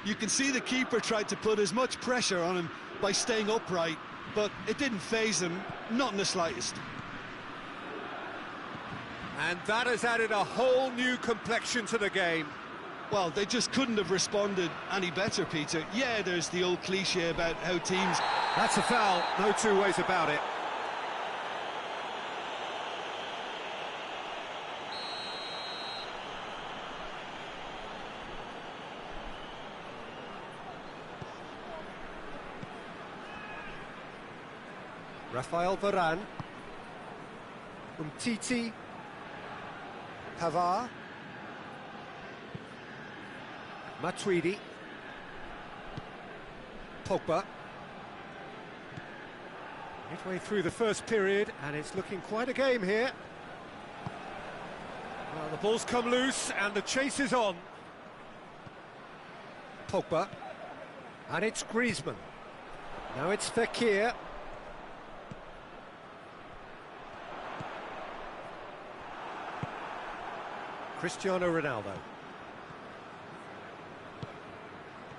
You can see the keeper tried to put as much pressure on him by staying upright, but it didn't faze him, not in the slightest. And that has added a whole new complexion to the game. Well, they just couldn't have responded any better, Peter. Yeah, there's the old cliche about how teams... That's a foul, no two ways about it. Rafael Varane. Umtiti. Pavard. Matuidi. Pogba. Midway through the first period, and it's looking quite a game here. Well, the ball's come loose, and the chase is on. Pogba. And it's Griezmann. Now it's Fekir. Cristiano Ronaldo.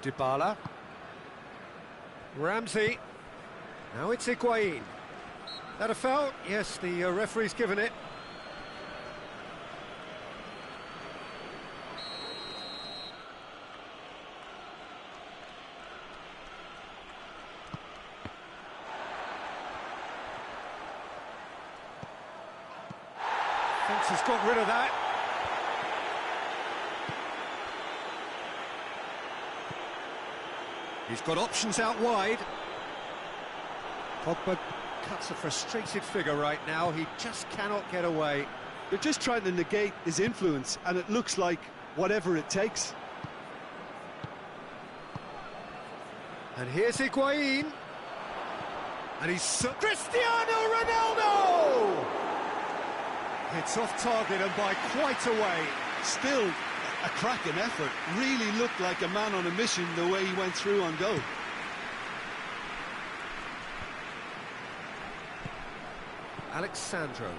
Dybala. Ramsey. Now it's Higuain. That a foul? Yes, the referee's given it. Fence has got rid of that. He's got options out wide. Pogba cuts a frustrated figure right now. He just cannot get away. They're just trying to negate his influence, and it looks like whatever it takes. And here's Higuain. And he's... Cristiano Ronaldo! It's off target and by quite a way. Still a cracking effort. Really looked like a man on a mission the way he went through on goal. Alexandro.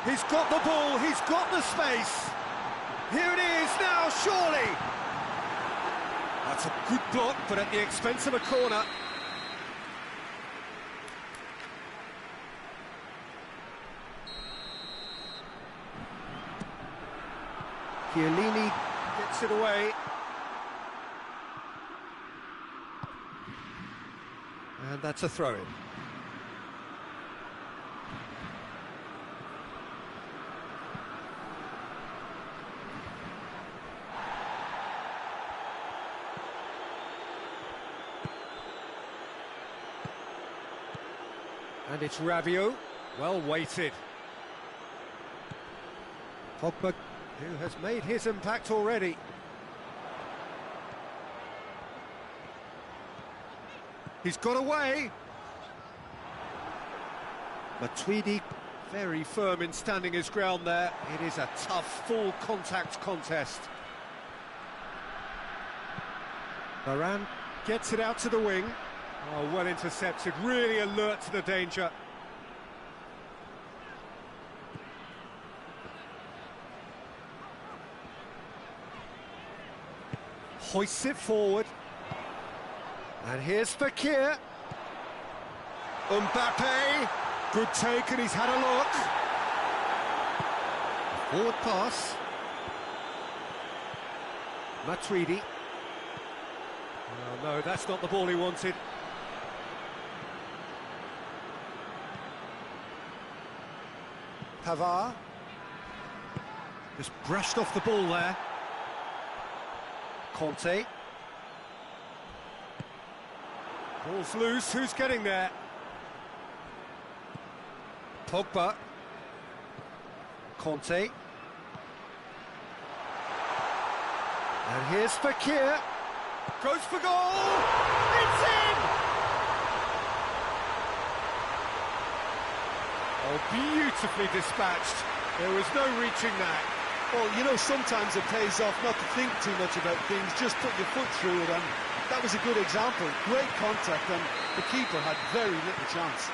He's got the ball, he's got the space. Here it is now, surely. That's a good block, but at the expense of a corner. Chiellini gets it away. And that's a throw-in. And it's Rabiot, well weighted. Pogba, who has made his impact already. He's got away. Matuidi, very firm in standing his ground there. It is a tough, full contact contest. Varane gets it out to the wing. Oh, well intercepted, really alert to the danger. Hoists it forward. And here's Fekir. Mbappe, good take, and he's had a look. Forward pass. Matuidi. Oh, no, that's not the ball he wanted. Pavard. Just brushed off the ball there. Conte. Ball's loose, who's getting there? Pogba. Conte. And here's Fekir. Goes for goal! It's in! Oh, beautifully dispatched. There was no reaching that. Well, you know, sometimes it pays off not to think too much about things, just put your foot through it, and that was a good example. Great contact, and the keeper had very little chance.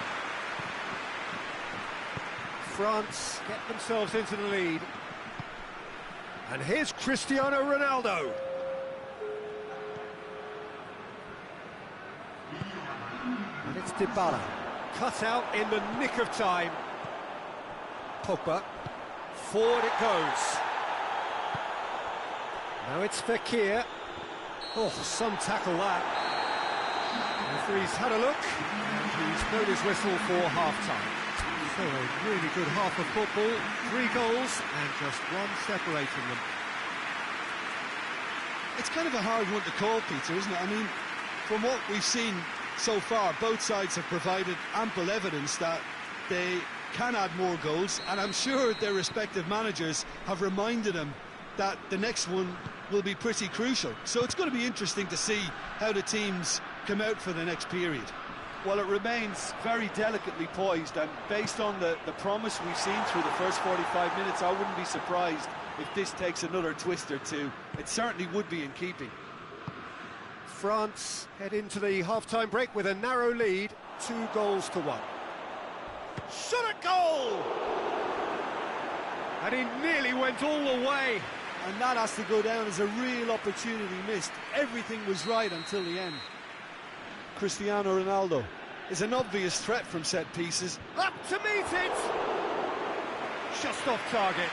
France get themselves into the lead. And here's Cristiano Ronaldo. And it's Dybala. Cut out in the nick of time. Pogba. Forward it goes. Now it's Fekir. Oh, some tackle that. Referee's had a look, and he's blown his whistle for half-time. So a really good half of football, 3 goals, and just one separating them. It's kind of a hard one to call, Peter, isn't it? I mean, from what we've seen so far, both sides have provided ample evidence that they can add more goals, and I'm sure their respective managers have reminded them that the next one will be pretty crucial. So it's going to be interesting to see how the teams come out for the next period. Well, it remains very delicately poised, and based on the promise we've seen through the first 45 minutes, I wouldn't be surprised if this takes another twist or two. It certainly would be in keeping. France head into the half-time break with a narrow lead, 2-1. Shot at goal! And he nearly went all the way. And that has to go down as a real opportunity missed. Everything was right until the end. Cristiano Ronaldo is an obvious threat from set pieces. Up to meet it! Just off target.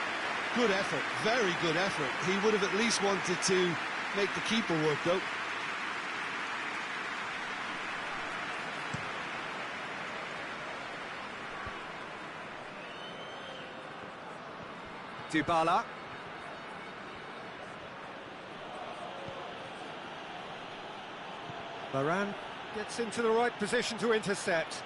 Good effort, very good effort. He would have at least wanted to make the keeper work, though. Dybala. Varane gets into the right position to intercept.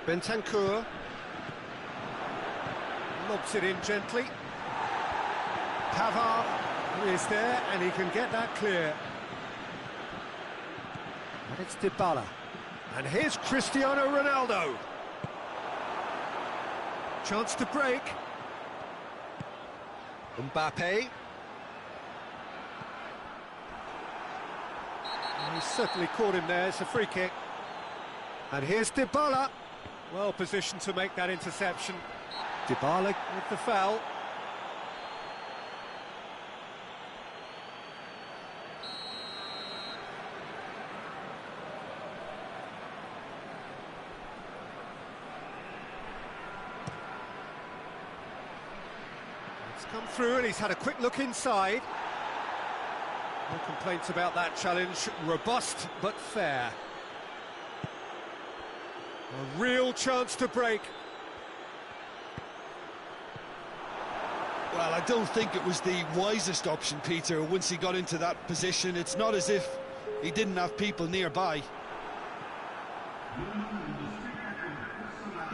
Bentancur lobs it in gently. Pavard is there, and he can get that clear. And it's Dybala. And here's Cristiano Ronaldo. Chance to break. Mbappe. And he's certainly caught him there. It's a free kick. And here's Dybala. Well positioned to make that interception. Dybala with the foul. It's come through and he's had a quick look inside. No complaints about that challenge. Robust but fair. A real chance to break. Well, I don't think it was the wisest option, Peter, once he got into that position. It's not as if he didn't have people nearby.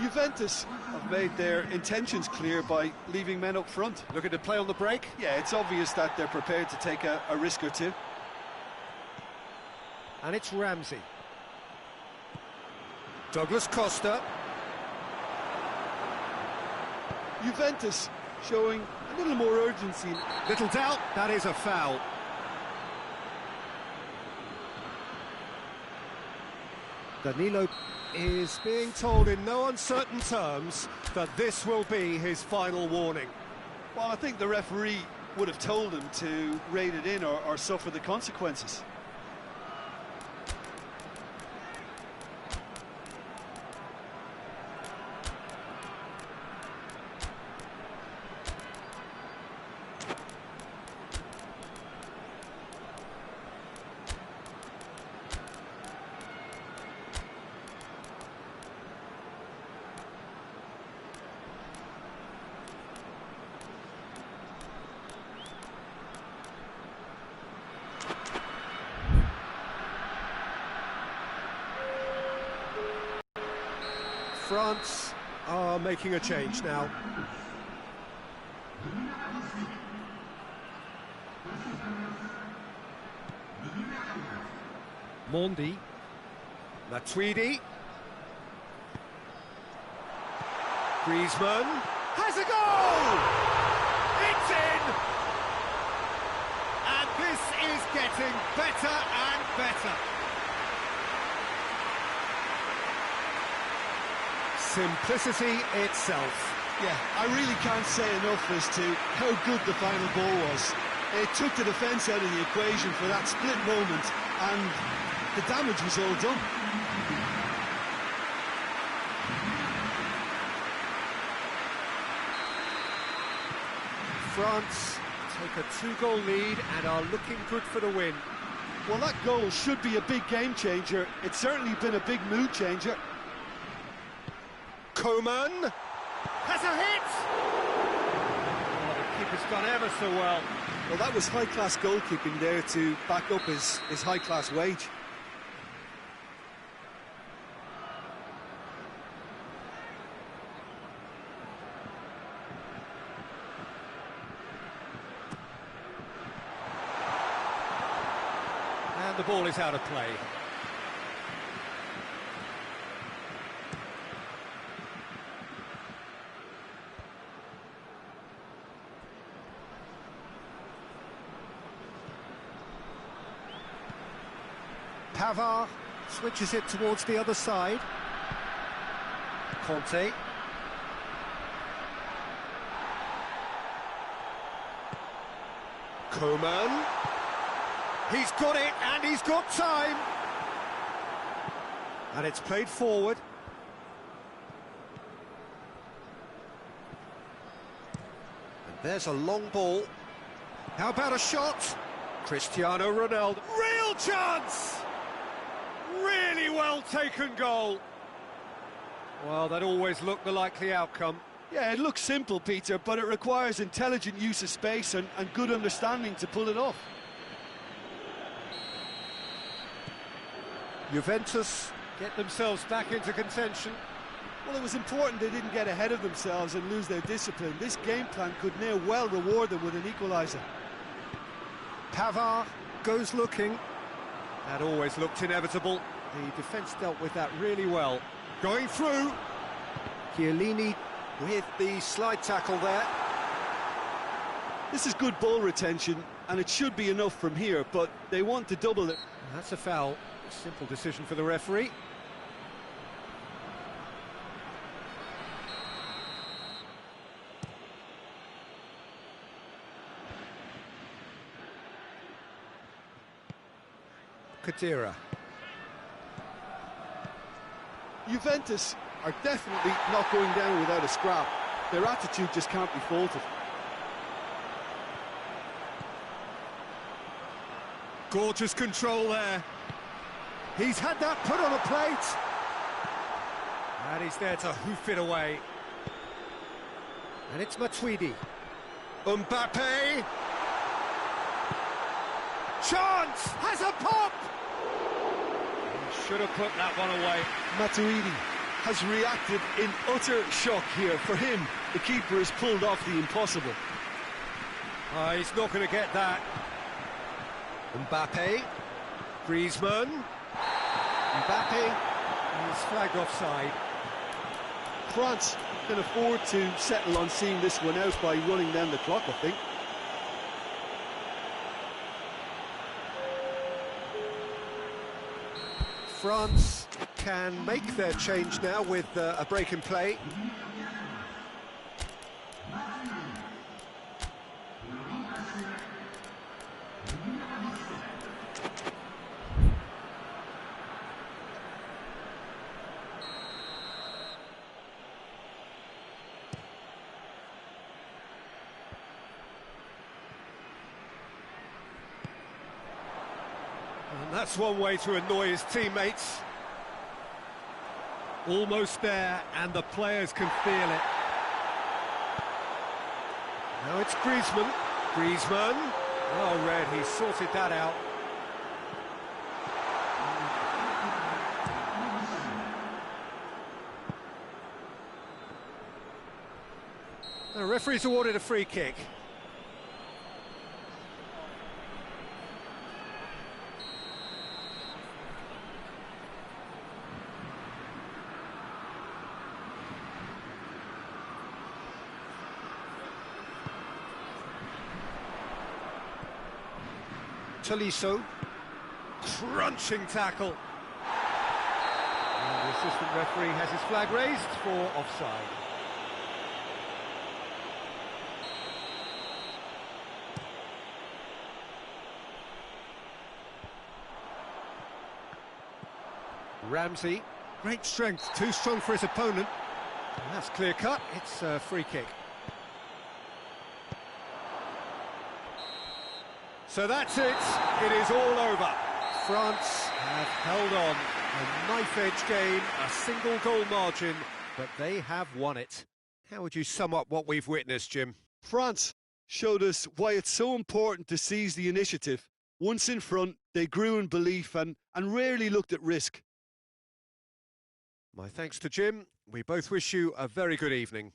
Juventus have made their intentions clear by leaving men up front. Looking to play on the break? Yeah, it's obvious that they're prepared to take a risk or two. And it's Ramsey. Douglas Costa. Juventus showing a little more urgency. Little doubt, that is a foul. Danilo is being told in no uncertain terms that this will be his final warning. Well, I think the referee would have told him to rein it in or suffer the consequences. France are making a change now. Mondi. Matuidi. Griezmann has a goal! It's in! And this is getting better and better. Simplicity itself. Yeah, I really can't say enough as to how good the final goal was. It took the defence out of the equation for that split moment, and the damage was all done. France take a 2-goal lead and are looking good for the win. Well, that goal should be a big game changer. It's certainly been a big mood changer. Coman has a hit! Oh, the keeper's done ever so well. Well, that was high-class goalkeeping there to back up his high-class wage. And the ball is out of play. Pavard switches it towards the other side. Conte. Coman. He's got it, and he's got time. And it's played forward. And there's a long ball. How about a shot? Cristiano Ronaldo. Real chance! Really well taken goal. Well, that always looked the likely outcome. Yeah, it looks simple, Peter, but it requires intelligent use of space and good understanding to pull it off. Juventus get themselves back into contention. Well, it was important they didn't get ahead of themselves and lose their discipline. This game plan could now well reward them with an equaliser. Pavard goes looking. That always looked inevitable. The defence dealt with that really well. Going through. Chiellini with the slide tackle there. This is good ball retention, and it should be enough from here, but they want to double it. That's a foul. Simple decision for the referee. Khedira. Juventus are definitely not going down without a scrap. Their attitude just can't be faulted. Gorgeous control there. He's had that put on a plate. And he's there to hoof it away. And it's Matuidi. Mbappe. Chance! Has a pop! He should have put that one away. Matuidi has reacted in utter shock here. For him, the keeper has pulled off the impossible. He's not going to get that. Mbappe. Griezmann. Mbappe is flagged offside. France can afford to settle on seeing this one out by running down the clock, I think. France can make their change now with a break in play. And that's one way to annoy his teammates. Almost there, and the players can feel it. Now it's Griezmann. Griezmann. Oh, Red, he sorted that out. The referee's awarded a free kick. Tolisso, crunching tackle. And the assistant referee has his flag raised for offside. Ramsey, great strength, too strong for his opponent. And that's clear cut, it's a free kick. So that's it, it is all over. France have held on, a knife-edge game, a single goal margin, but they have won it. How would you sum up what we've witnessed, Jim? France showed us why it's so important to seize the initiative. Once in front, they grew in belief and rarely looked at risk. My thanks to Jim. We both wish you a very good evening.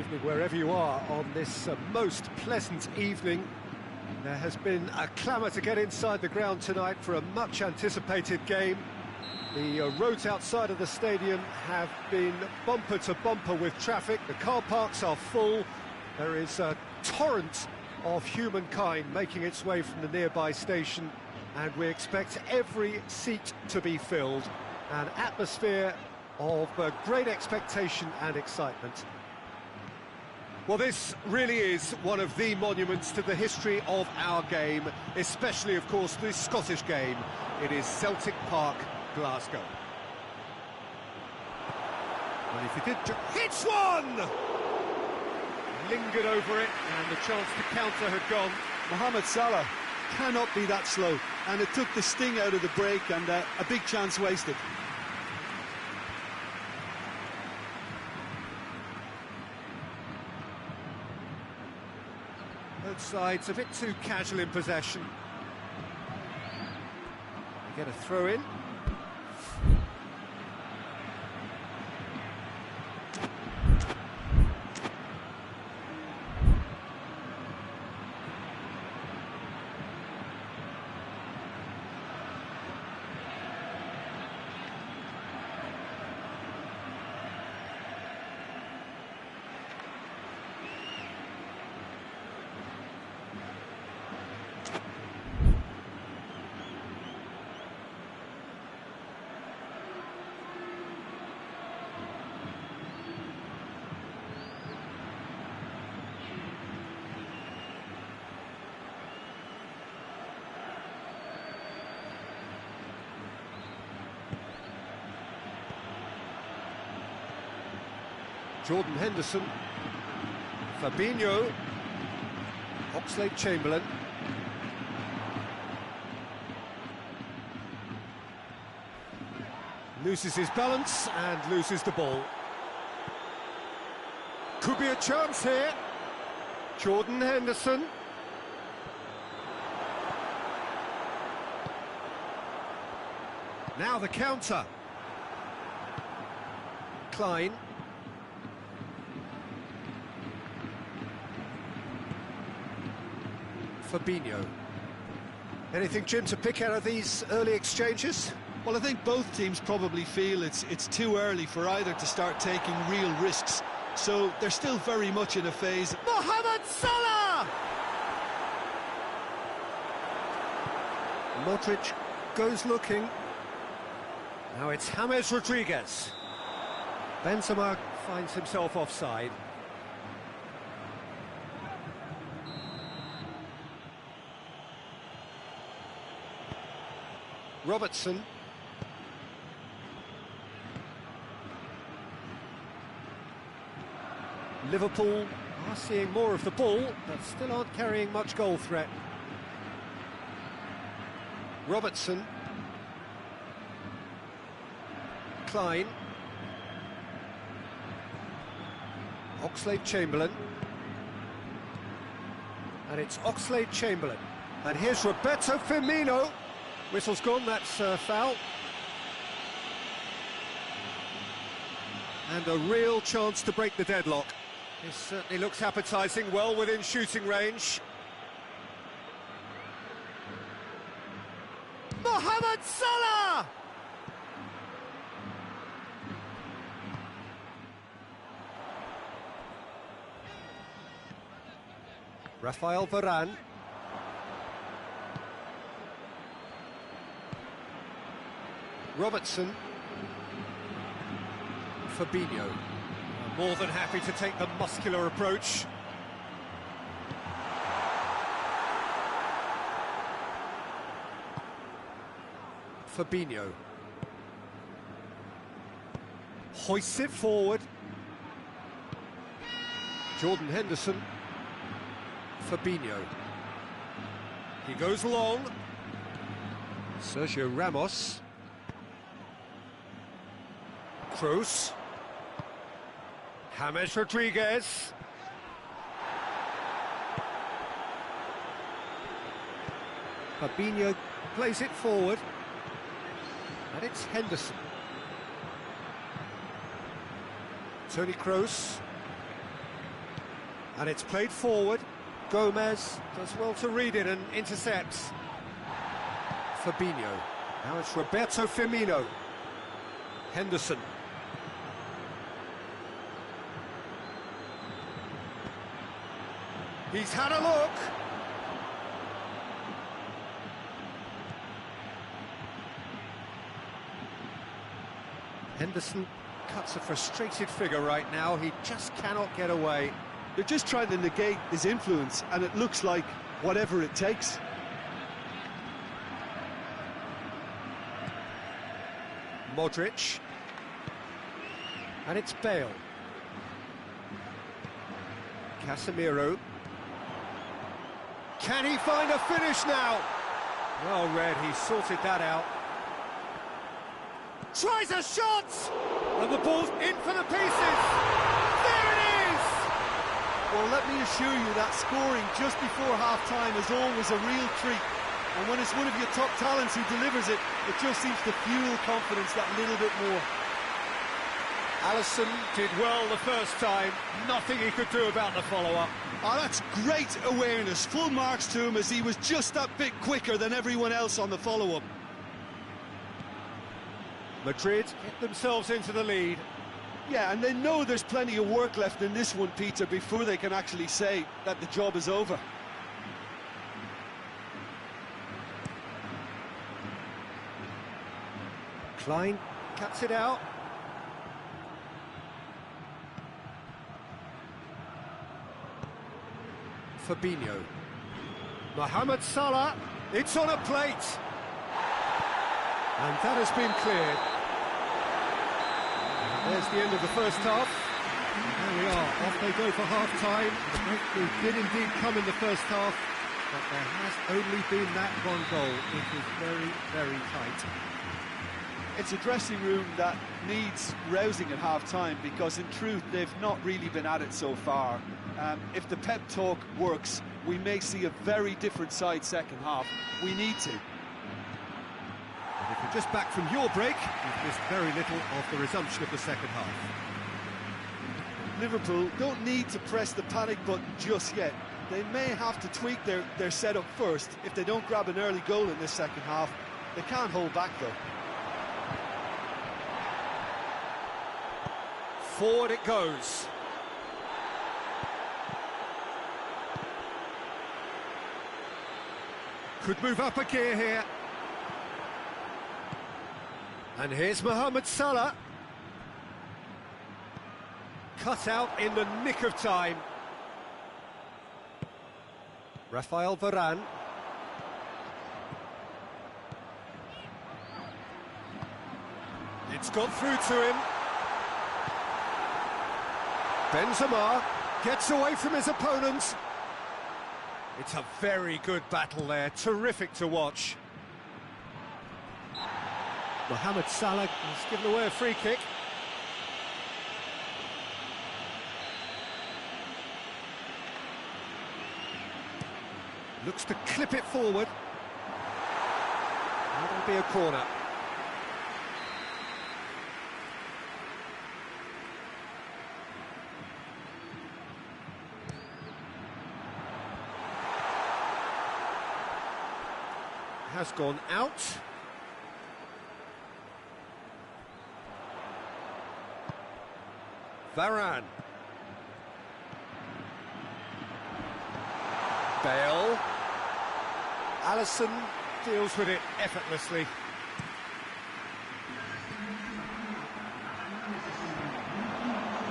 evening wherever you are on this most pleasant evening. There has been a clamour to get inside the ground tonight for a much anticipated game. The roads outside of the stadium have been bumper to bumper with traffic. The car parks are full. There is a torrent of humankind making its way from the nearby station, and we expect every seat to be filled. An atmosphere of great expectation and excitement. Well, this really is one of the monuments to the history of our game, especially, of course, the Scottish game. It is Celtic Park, Glasgow. Well, if he did... hits one! Lingered over it, and the chance to counter had gone. Mohamed Salah cannot be that slow, and it took the sting out of the break, and a big chance wasted. Both sides a bit too casual in possession. They get a throw in. Jordan Henderson, Fabinho, Oxlade-Chamberlain. Loses his balance and loses the ball. Could be a chance here. Jordan Henderson. Now the counter. Klein. Fabinho. Anything, Jim, to pick out of these early exchanges? Well, I think both teams probably feel it's too early for either to start taking real risks. So they're still very much in a phase. Mohamed Salah! Modric goes looking. Now it's James Rodriguez. Benzema finds himself offside. Robertson. Liverpool are seeing more of the ball, but still aren't carrying much goal threat. Robertson. Klein. Oxlade-Chamberlain. And it's Oxlade-Chamberlain. And here's Roberto Firmino. Whistle's gone, that's foul. And a real chance to break the deadlock. This certainly looks appetising, well within shooting range. Mohamed Salah! Rafael Varane. Robertson. Fabinho. More than happy to take the muscular approach. Fabinho. Hoists it forward. Jordan Henderson. Fabinho. He goes long. Sergio Ramos. Kroos. James Rodriguez. Fabinho plays it forward. And it's Henderson. Toni Kroos. And it's played forward. Gomez does well to read it and intercepts. Fabinho. Now it's Roberto Firmino. Henderson. He's had a look. Henderson cuts a frustrated figure right now. He just cannot get away. They're just trying to negate his influence, and it looks like whatever it takes. Modric. And it's Bale. Casemiro. Can he find a finish now? Well read, he sorted that out. Tries a shot! And the ball's in for the pieces! There it is! Well, let me assure you that scoring just before half-time is always a real treat. And when it's one of your top talents who delivers it, it just seems to fuel confidence that little bit more. Alisson did well the first time, nothing he could do about the follow-up. Oh, that's great awareness. Full marks to him as he was just that bit quicker than everyone else on the follow-up. Madrid get themselves into the lead. Yeah, and they know there's plenty of work left in this one, Peter, before they can actually say that the job is over. Klein cuts it out. Fabinho. Mohamed Salah, it's on a plate. And that has been cleared. There's the end of the first half. And there we are, off they go for half-time. The breakthrough did indeed come in the first half, but there has only been that one goal. It is very, very tight. It's a dressing room that needs rousing at half-time, because in truth they've not really been at it so far. If the pep talk works, we may see a very different side second half. We need to. And if you're just back from your break, you've missed very little of the resumption of the second half. Liverpool don't need to press the panic button just yet. They may have to tweak their setup first. If they don't grab an early goal in this second half, they can't hold back though. Forward it goes. Could move up a gear here. And here's Mohamed Salah. Cut out in the nick of time. Rafael Varane. It's gone through to him. Benzema gets away from his opponent. It's a very good battle there, terrific to watch. Mohamed Salah has given away a free kick. Looks to clip it forward. That'll be a corner. Has gone out. Varane. Bale. Alisson deals with it effortlessly.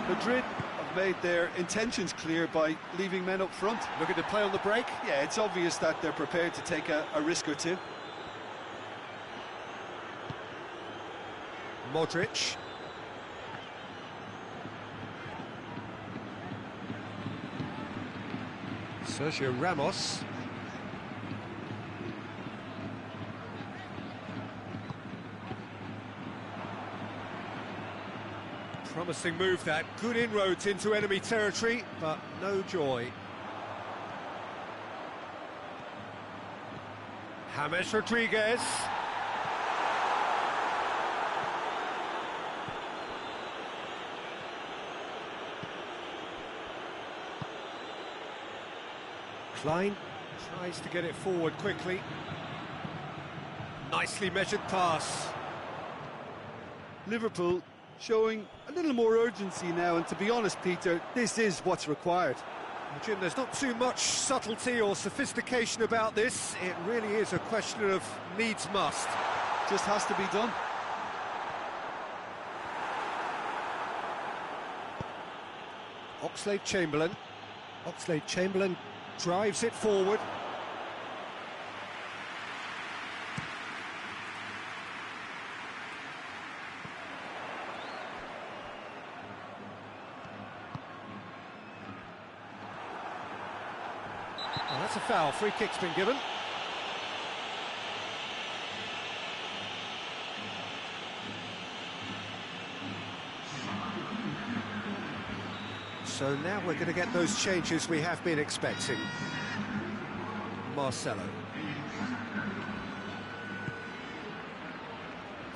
Madrid have made their intentions clear by leaving men up front. Looking to play on the break. Yeah, it's obvious that they're prepared to take a risk or two. Modric. Sergio Ramos. Promising move that, good inroads into enemy territory, but no joy. James Rodriguez. Klein tries to get it forward quickly. Nicely measured pass. Liverpool showing a little more urgency now, and to be honest, Peter, this is what's required. Well, Jim, there's not too much subtlety or sophistication about this. It really is a question of needs must. Just has to be done. Oxlade-Chamberlain. Oxlade-Chamberlain drives it forward. Oh, that's a foul. Free kick's been given. So now we're going to get those changes we have been expecting. Marcelo.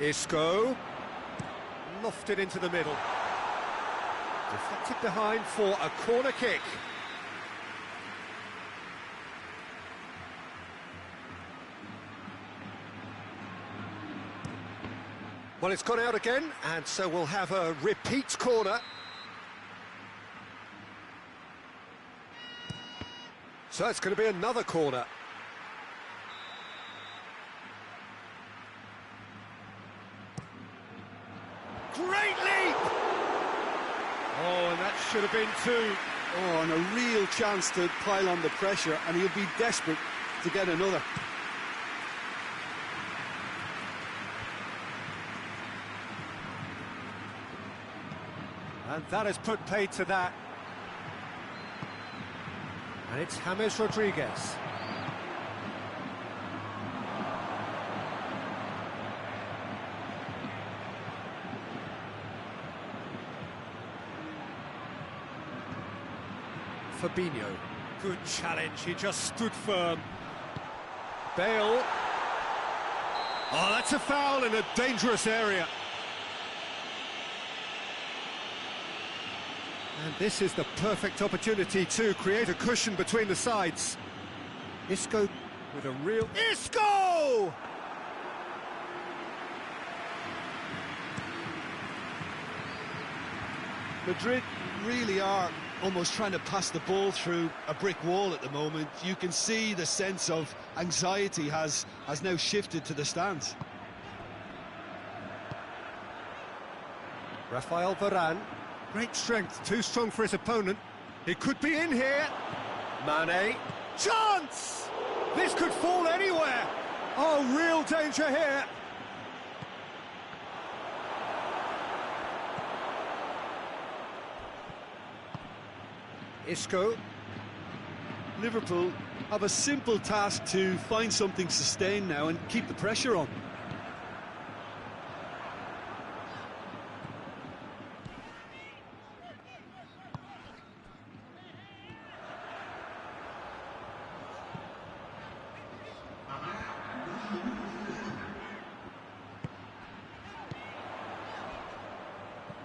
Isco. Lofted into the middle. Deflected behind for a corner kick. Well, it's gone out again, and so we'll have a repeat corner. So it's going to be another corner. Great leap! Oh, and that should have been two. Oh, and a real chance to pile on the pressure, and he'll be desperate to get another. And that has put paid to that. And it's James Rodriguez. Fabinho. Good challenge, he just stood firm. Bale. Oh, that's a foul in a dangerous area. And this is the perfect opportunity to create a cushion between the sides. Isco with a real... Isco! Madrid really are almost trying to pass the ball through a brick wall at the moment. You can see the sense of anxiety has now shifted to the stands. Rafael Varane. Great strength, too strong for his opponent. He could be in here. Mane. Chance! This could fall anywhere. Oh, real danger here. Isco. Liverpool have a simple task to find something sustained now and keep the pressure on.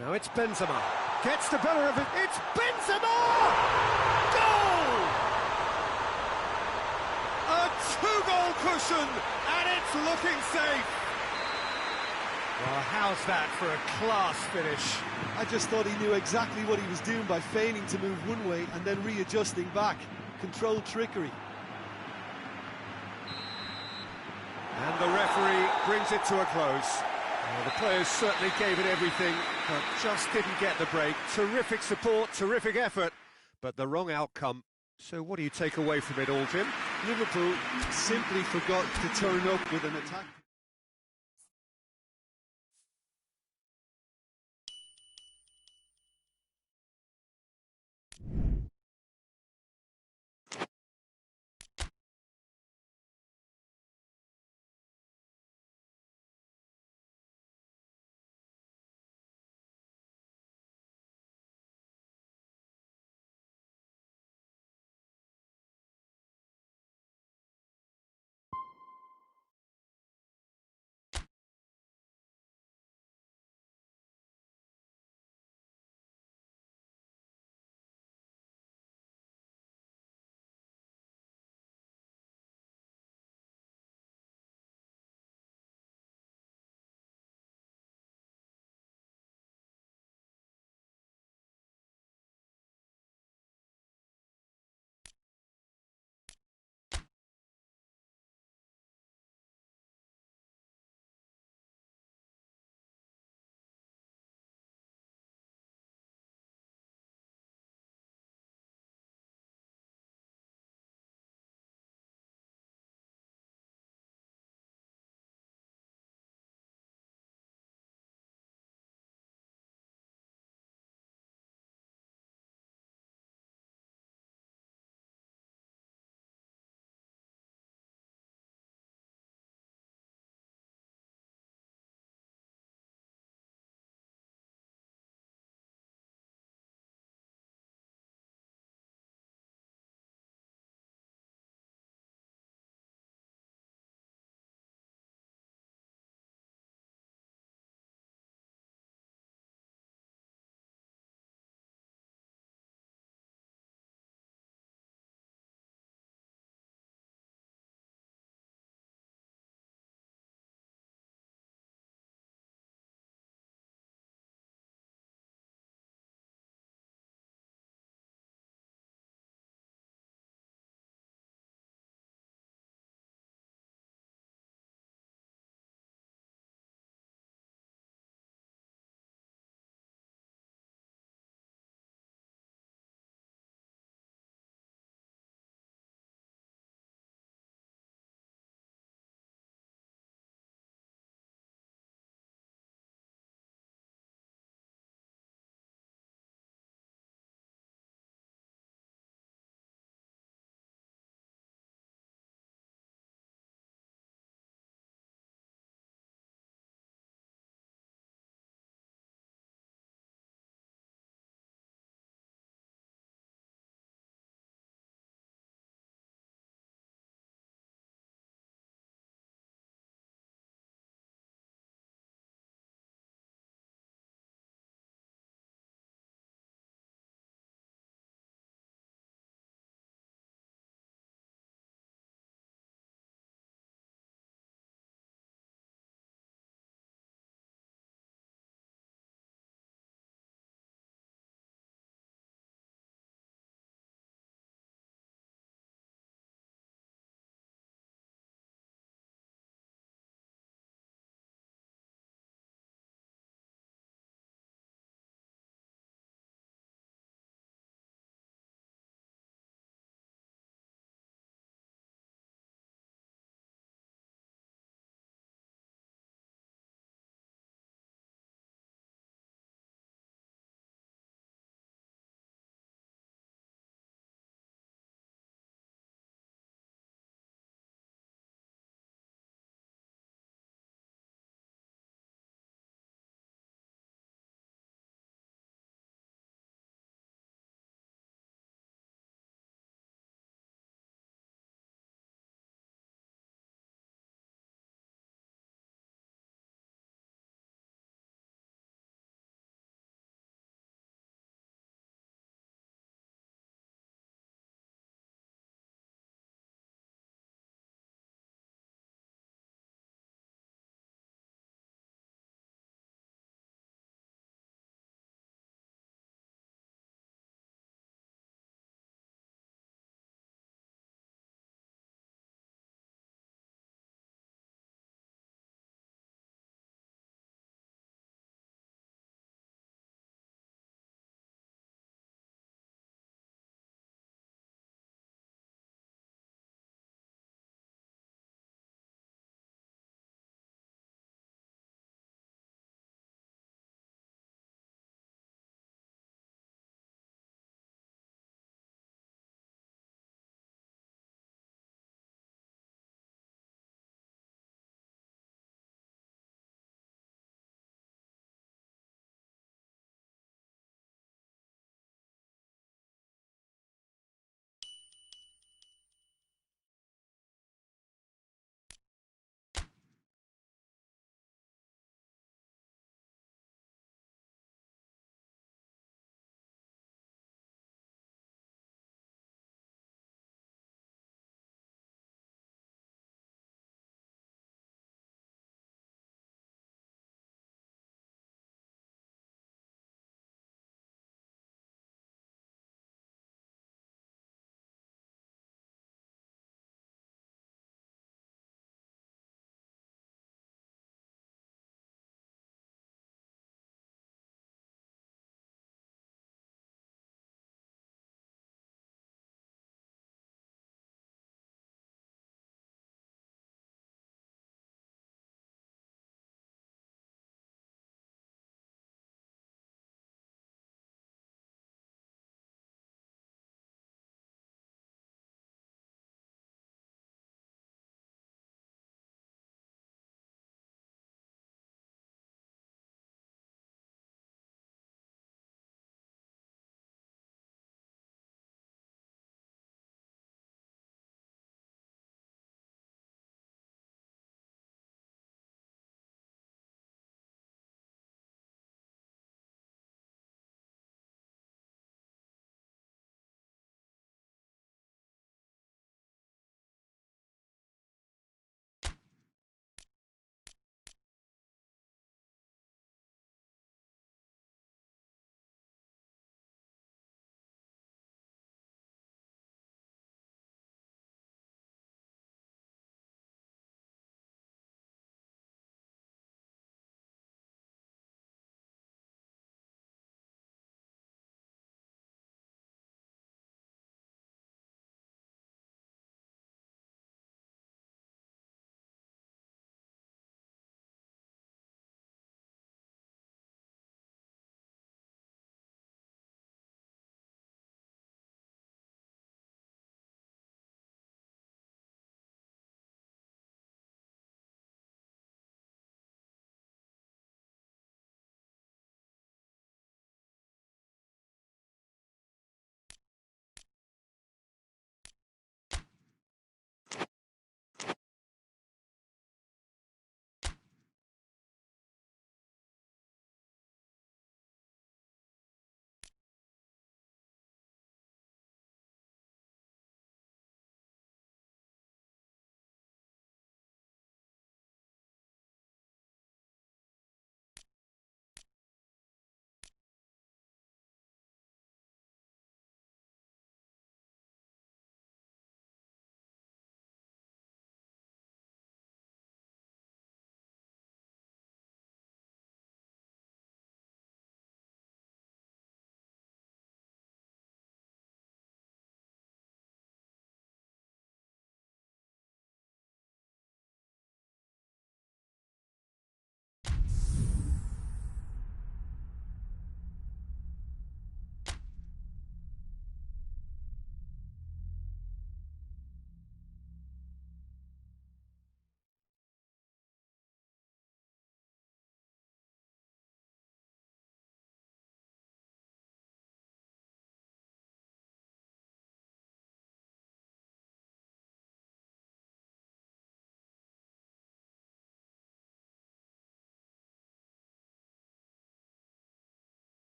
Now it's Benzema. Gets the better of it. It's Benzema! Goal! A two-goal cushion, and it's looking safe. Well, how's that for a class finish? I just thought he knew exactly what he was doing by feigning to move one way and then readjusting back. Controlled trickery. And the referee brings it to a close. Well, the players certainly gave it everything, but just didn't get the break. Terrific support, terrific effort, but the wrong outcome. So what do you take away from it all, Jim? Liverpool simply forgot to turn up with an attack.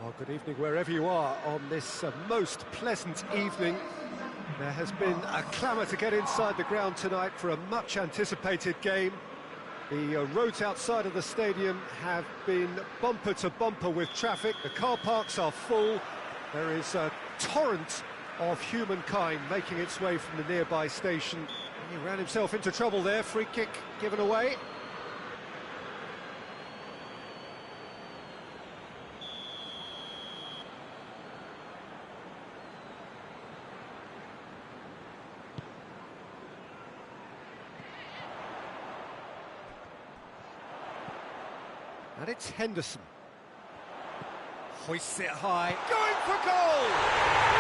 Well, good evening wherever you are on this most pleasant evening. There has been a clamour to get inside the ground tonight for a much-anticipated game. The roads outside of the stadium have been bumper to bumper with traffic. The car parks are full. There is a torrent of humankind making its way from the nearby station. He ran himself into trouble there. Free kick given away. And it's Henderson. Hoists it high, going for goal!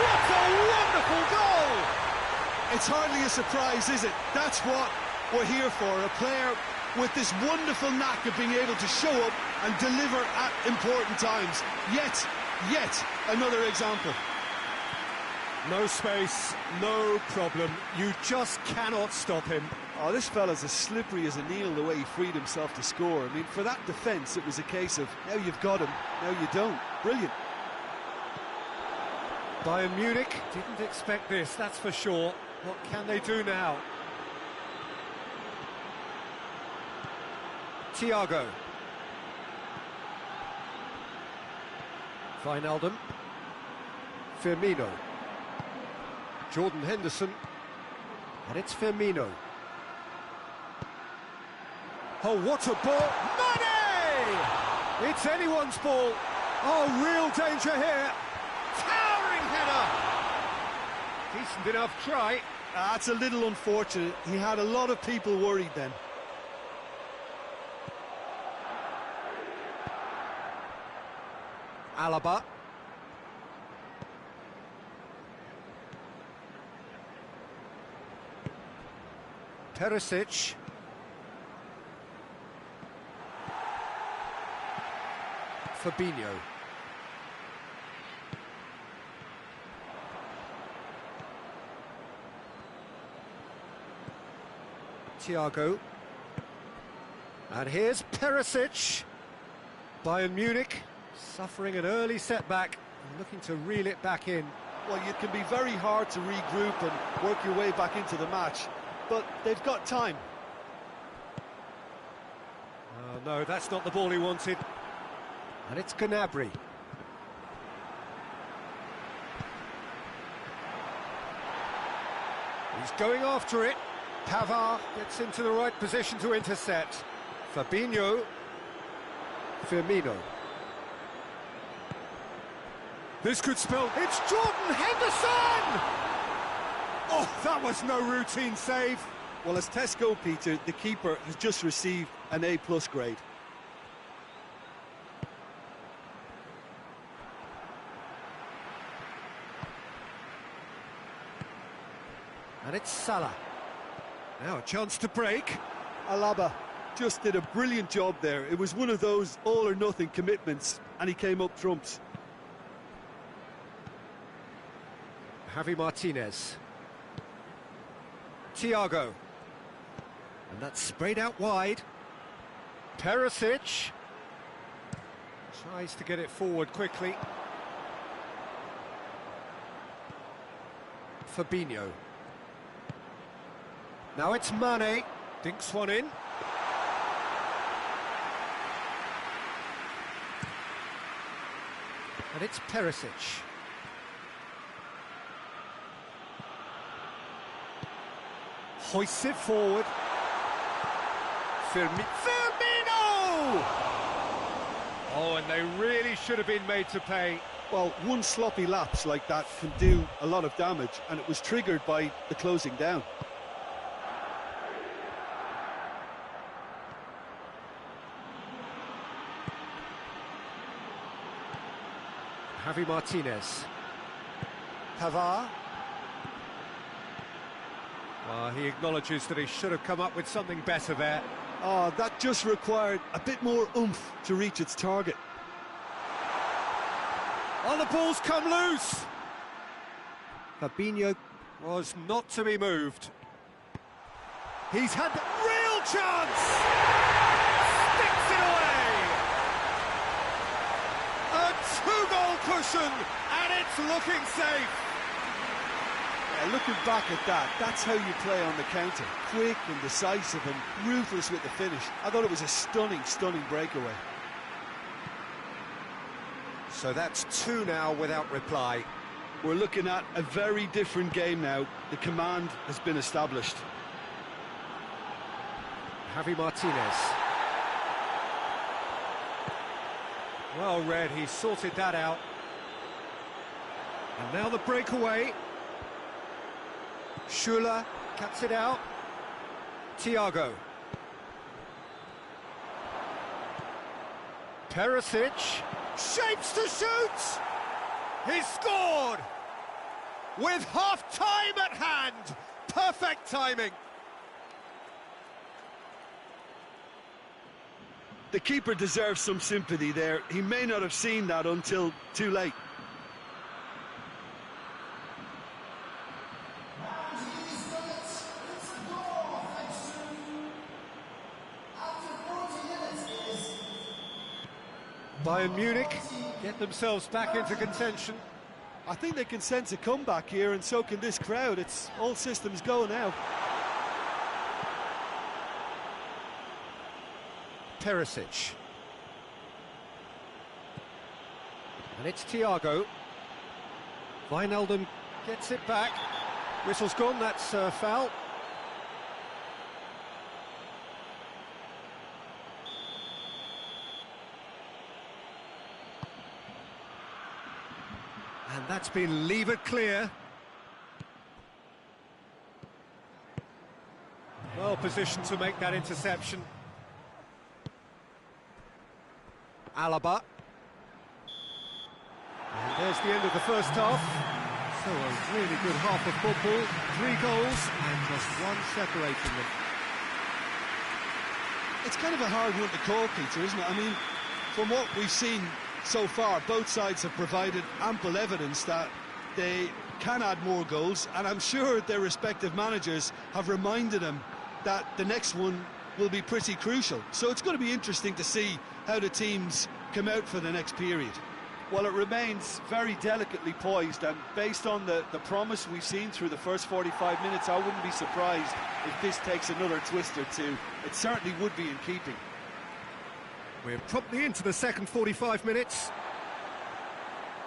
What a wonderful goal! It's hardly a surprise, is it? That's what we're here for, a player with this wonderful knack of being able to show up and deliver at important times. Yet another example. No space, no problem. You just cannot stop him. Oh, this fella's as slippery as an eel the way he freed himself to score. I mean, for that defence, it was a case of, now you've got him, now you don't. Brilliant. Bayern Munich didn't expect this, that's for sure. What can they do now? Thiago. Wijnaldum. Firmino. Jordan Henderson. And it's Firmino. Oh, what a ball! Mane! It's anyone's ball. Oh, real danger here. Towering header. Decent enough try. That's a little unfortunate. He had a lot of people worried then. Alaba. Perisic. Fabinho. Thiago. And here's Perisic. Bayern Munich suffering an early setback and looking to reel it back in. Well, it can be very hard to regroup and work your way back into the match, but they've got time. Oh, no, that's not the ball he wanted. And it's Gnabry. He's going after it. Pavard gets into the right position to intercept. Fabinho. Firmino. This could spell... It's Jordan Henderson! Oh, that was no routine save. Well, as Tesco, Peter, the keeper has just received an A+ grade. And it's Salah. Now a chance to break. Alaba just did a brilliant job there. It was one of those all-or-nothing commitments, and he came up trumps. Javi Martinez. Thiago. And that's sprayed out wide. Perisic. Tries to get it forward quickly. Fabinho. Now it's Mane. Dinks one in. And it's Perisic. Hoists it forward. Firmino! Oh, and they really should have been made to pay. Well, one sloppy lapse like that can do a lot of damage, and it was triggered by the closing down. Javi Martinez. Pavard. He acknowledges that he should have come up with something better there. Oh, that just required a bit more oomph to reach its target. Oh, the ball's come loose! Fabinho was not to be moved. He's had the real chance! Sticks it away! A 2-goal goal cushion, and it's looking safe. Yeah, looking back at that, that's how you play on the counter. Quick and decisive and ruthless with the finish. I thought it was a stunning, stunning breakaway. So that's 2 now without reply. We're looking at a very different game now. The command has been established. Javi Martinez. Well read, he sorted that out. And now the breakaway. Schuler cuts it out. Thiago. Perisic shapes to shoot. He scored with half-time at hand. Perfect timing. The keeper deserves some sympathy there. He may not have seen that until too late. Bayern Munich get themselves back into contention. I think they can sense a comeback here, and so can this crowd. It's all systems go now. Perisic. And it's Thiago. Wijnaldum gets it back. Whistle's gone, that's foul. And that's been levered clear. Well positioned to make that interception. Alaba. And there's the end of the first half. So a really good half of football. 3 goals and just 1 separating them. It's kind of a hard one to call, Peter, isn't it? I mean, from what we've seen so far, both sides have provided ample evidence that they can add more goals, and I'm sure their respective managers have reminded them that the next one will be pretty crucial. So it's going to be interesting to see how the teams come out for the next period. Well, it remains very delicately poised, and based on the promise we've seen through the first 45 minutes, I wouldn't be surprised if this takes another twist or two. It certainly would be in keeping. We're promptly into the second 45 minutes.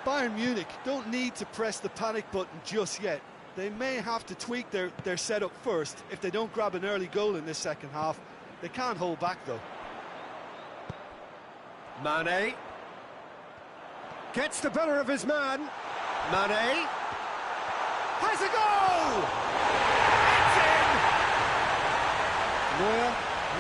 Bayern Munich don't need to press the panic button just yet. They may have to tweak their setup first if they don't grab an early goal in this second half. They can't hold back, though. Mane gets the better of his man. Mane has a goal! It's in! Neuer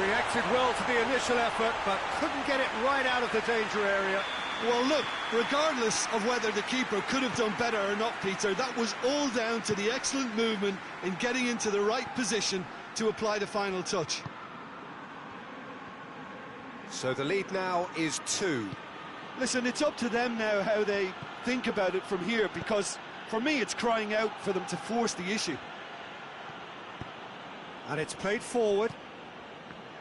reacted well to the initial effort, but couldn't get it right out of the danger area. Well, look, regardless of whether the keeper could have done better or not, Peter, that was all down to the excellent movement in getting into the right position to apply the final touch. So the lead now is 2. Listen, it's up to them now how they think about it from here, because for me it's crying out for them to force the issue. And it's played forward.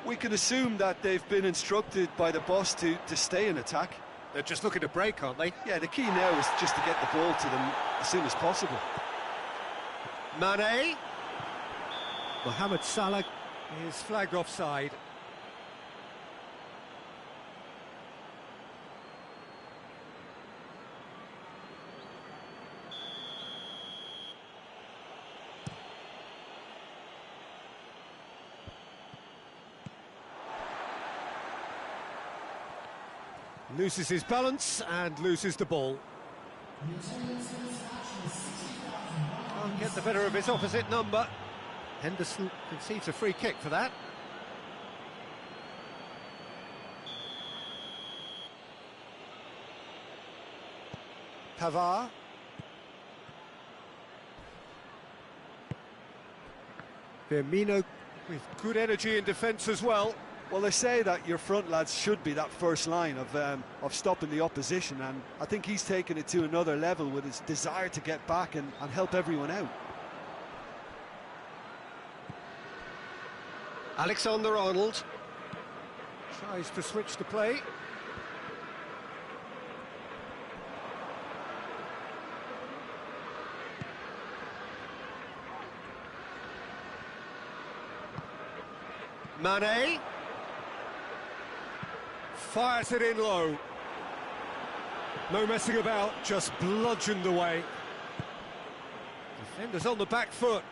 We can assume that they've been instructed by the boss to stay in attack. They're just looking to break, aren't they? Yeah, the key now is just to get the ball to them as soon as possible. Mane. Mohamed Salah is flagged offside. Loses his balance and loses the ball. Can't get the better of his opposite number. Henderson concedes a free kick for that. Pavard. Firmino with good energy in defence as well. Well, they say that your front lads should be that first line of stopping the opposition, and I think he's taken it to another level with his desire to get back and help everyone out. Alexander-Arnold tries to switch the play. Mane. Fires it in low. No messing about, just bludgeoned away. Defenders on the back foot.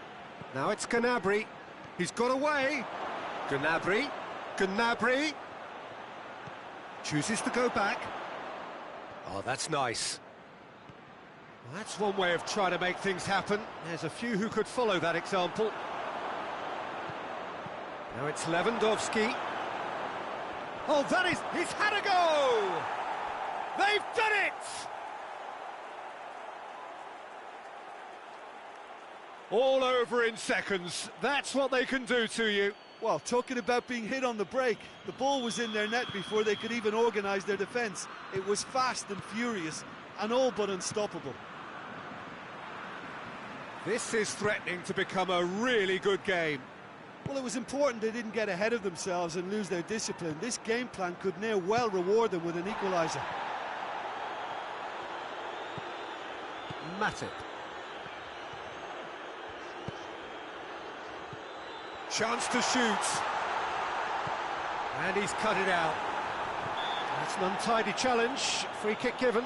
Now it's Gnabry. He's got away. Gnabry. Gnabry. Chooses to go back. Oh, that's nice. Well, that's one way of trying to make things happen. There's a few who could follow that example. Now it's Lewandowski. Oh, he's had a go! They've done it! All over in seconds. That's what they can do to you. Well, talking about being hit on the break, the ball was in their net before they could even organise their defence. It was fast and furious, and all but unstoppable. This is threatening to become a really good game. Well, it was important they didn't get ahead of themselves and lose their discipline. This game plan could now well reward them with an equaliser. Matip. Chance to shoot. And he's cut it out. That's an untidy challenge. Free kick given.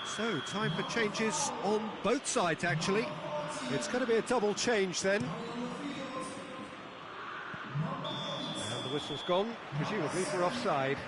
So, time for changes on both sides, actually. It's going to be a double change then. And the whistle's gone, presumably for offside.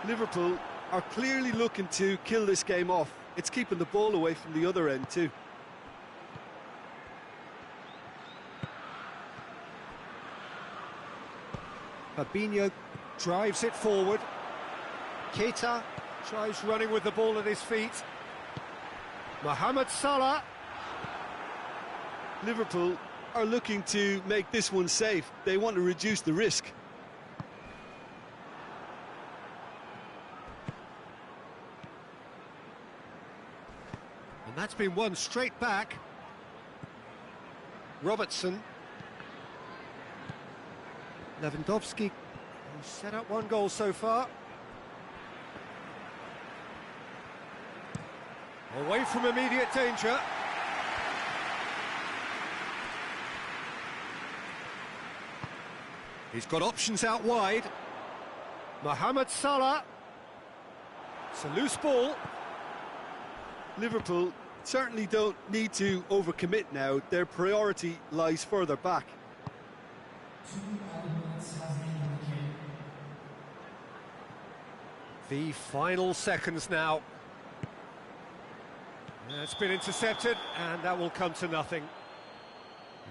Liverpool are clearly looking to kill this game off. It's keeping the ball away from the other end too. Fabinho drives it forward. Keita tries running with the ball at his feet. Mohamed Salah. Liverpool are looking to make this one safe. They want to reduce the risk. And that's been won straight back. Robertson. Lewandowski, who's set up one goal so far. Away from immediate danger. He's got options out wide. Mohamed Salah. It's a loose ball. Liverpool certainly don't need to overcommit now. Their priority lies further back. The final seconds now. It's been intercepted, and that will come to nothing.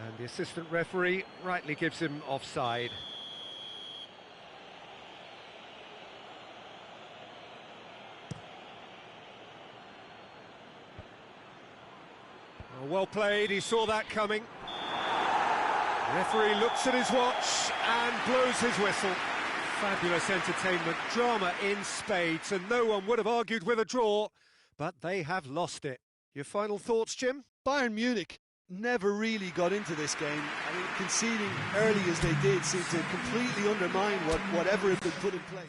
And the assistant referee rightly gives him offside. Well played, he saw that coming. The referee looks at his watch and blows his whistle. Fabulous entertainment, drama in spades, and no one would have argued with a draw, but they have lost it. Your final thoughts, Jim? Bayern Munich never really got into this game. I mean, conceding early as they did seemed to completely undermine whatever had been put in place.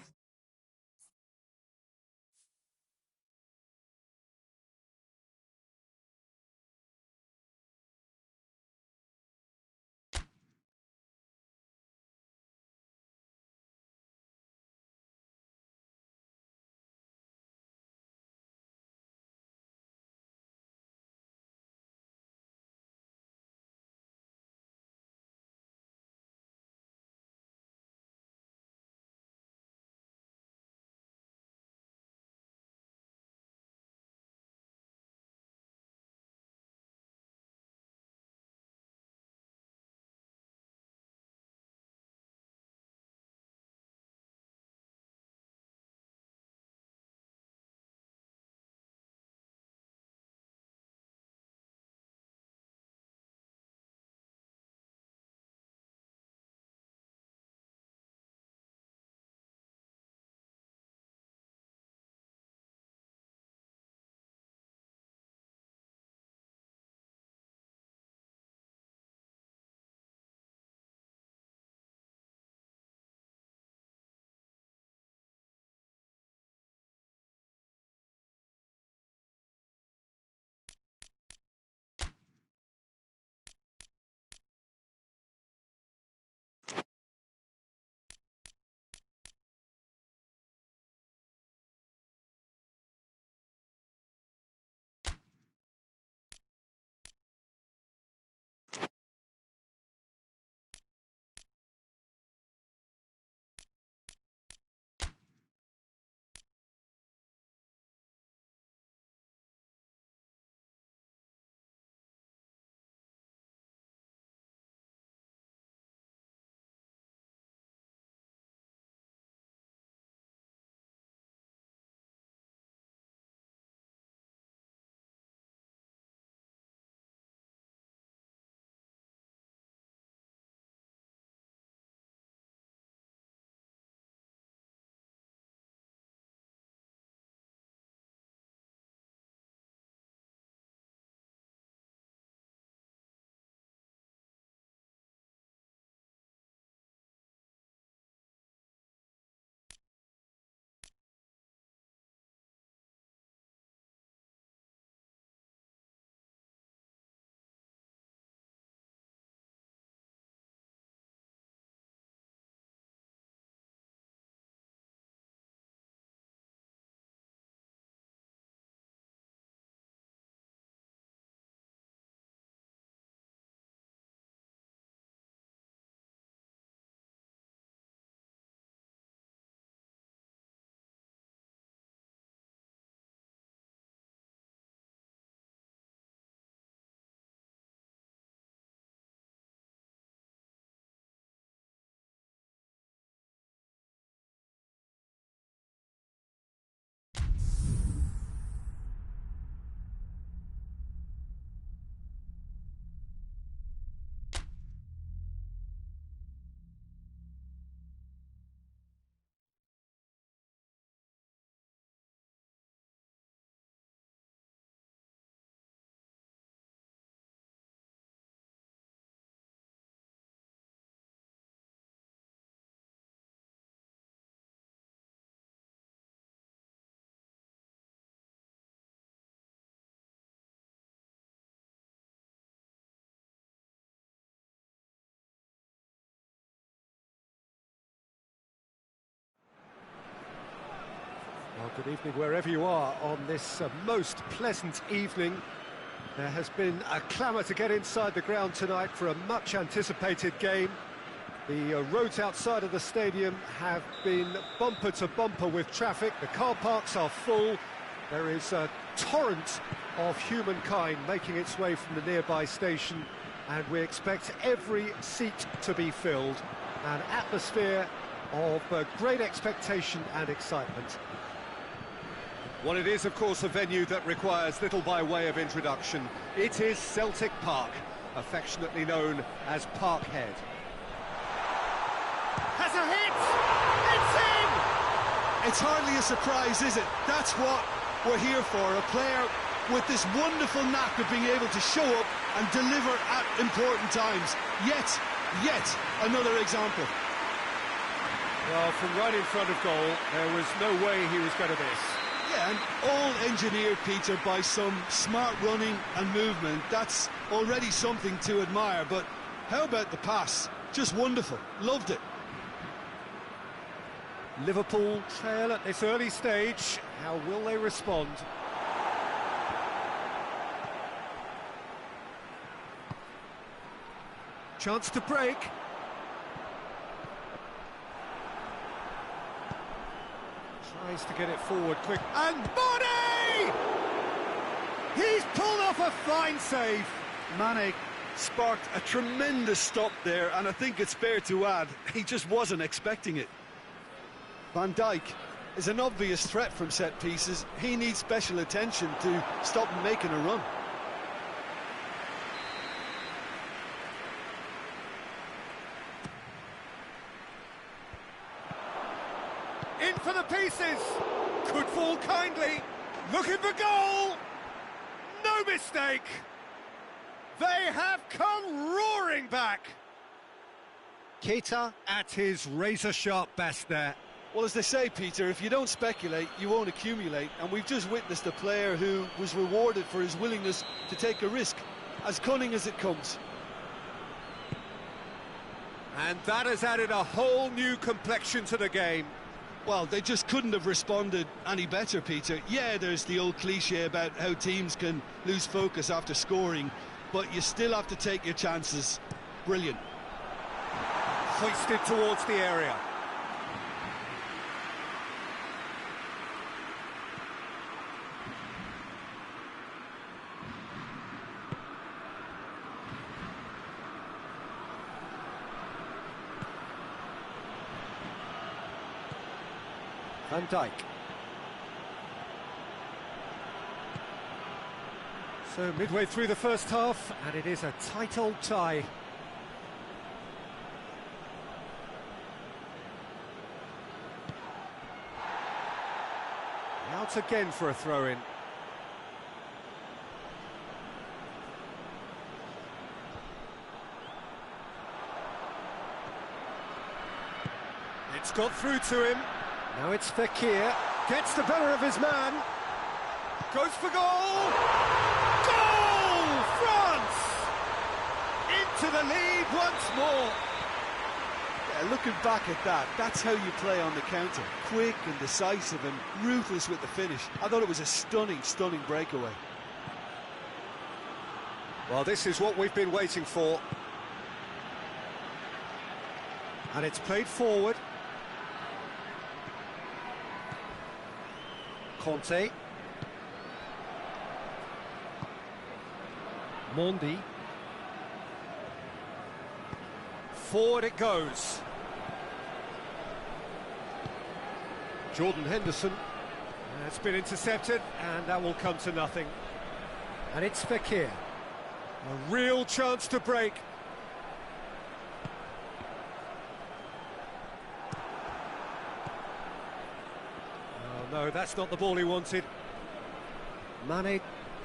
Well, good evening wherever you are on this most pleasant evening. There has been a clamour to get inside the ground tonight for a much-anticipated game. The roads outside of the stadium have been bumper to bumper with traffic. The car parks are full. There is a torrent of humankind making its way from the nearby station, and we expect every seat to be filled. An atmosphere of great expectation and excitement. Well, it is, of course, a venue that requires little by way of introduction. It is Celtic Park, affectionately known as Parkhead. Has a hit! It's in! It's hardly a surprise, is it? That's what we're here for. A player with this wonderful knack of being able to show up and deliver at important times. Yet another example. Well, from right in front of goal, there was no way he was going to miss. Yeah, and all engineered, Peter, by some smart running and movement. That's already something to admire, but how about the pass? Just wonderful. Loved it. Liverpool trail at this early stage. How will they respond? Chance to break. Tries to get it forward quick. And Mane! He's pulled off a fine save. Mane sparked a tremendous stop there, and I think it's fair to add, he just wasn't expecting it. Van Dijk is an obvious threat from set pieces. He needs special attention to stop him making a run. In for the pieces. Could fall kindly. Looking for goal. No mistake. They have come roaring back. Keita at his razor-sharp best there. Well, as they say, Peter, if you don't speculate, you won't accumulate. And we've just witnessed a player who was rewarded for his willingness to take a risk, as cunning as it comes. And that has added a whole new complexion to the game. Well, they just couldn't have responded any better, Peter. Yeah, there's the old cliche about how teams can lose focus after scoring, but you still have to take your chances. Brilliant. Hoisted towards the area. Van Dijk. So midway through the first half, and it is a tight old tie. Out again for a throw-in. It's got through to him. Now it's Fekir, gets the better of his man, goes for goal! Goal! France! Into the lead once more. Yeah, looking back at that, that's how you play on the counter. Quick and decisive and ruthless with the finish. I thought it was a stunning breakaway. Well, this is what we've been waiting for. And it's played forward. Conte. Mondi. Forward it goes. Jordan Henderson. It's been intercepted, and that will come to nothing. And it's Fekir. A real chance to break. Oh no, that's not the ball he wanted. Mane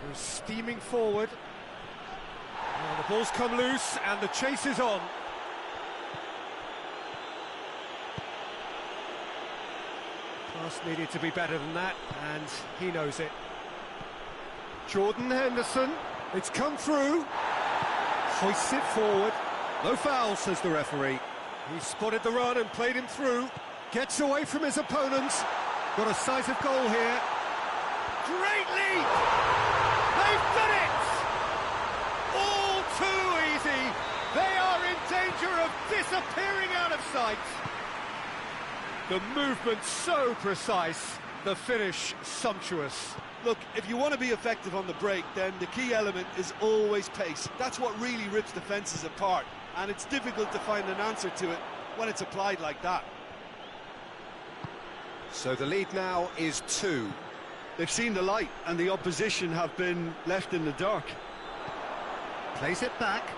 was steaming forward. Oh, the ball's come loose and the chase is on. Pass needed to be better than that, and he knows it. Jordan Henderson, it's come through. Hoists it forward. No foul, says the referee. He spotted the run and played him through. Gets away from his opponents. Got a decisive goal here. Great lead! They've done it! All too easy. They are in danger of disappearing out of sight. The movement so precise, the finish sumptuous. Look, if you want to be effective on the break, then the key element is always pace. That's what really rips defences apart, and it's difficult to find an answer to it when it's applied like that. So the lead now is 2. They've seen the light, and the opposition have been left in the dark. Plays it back.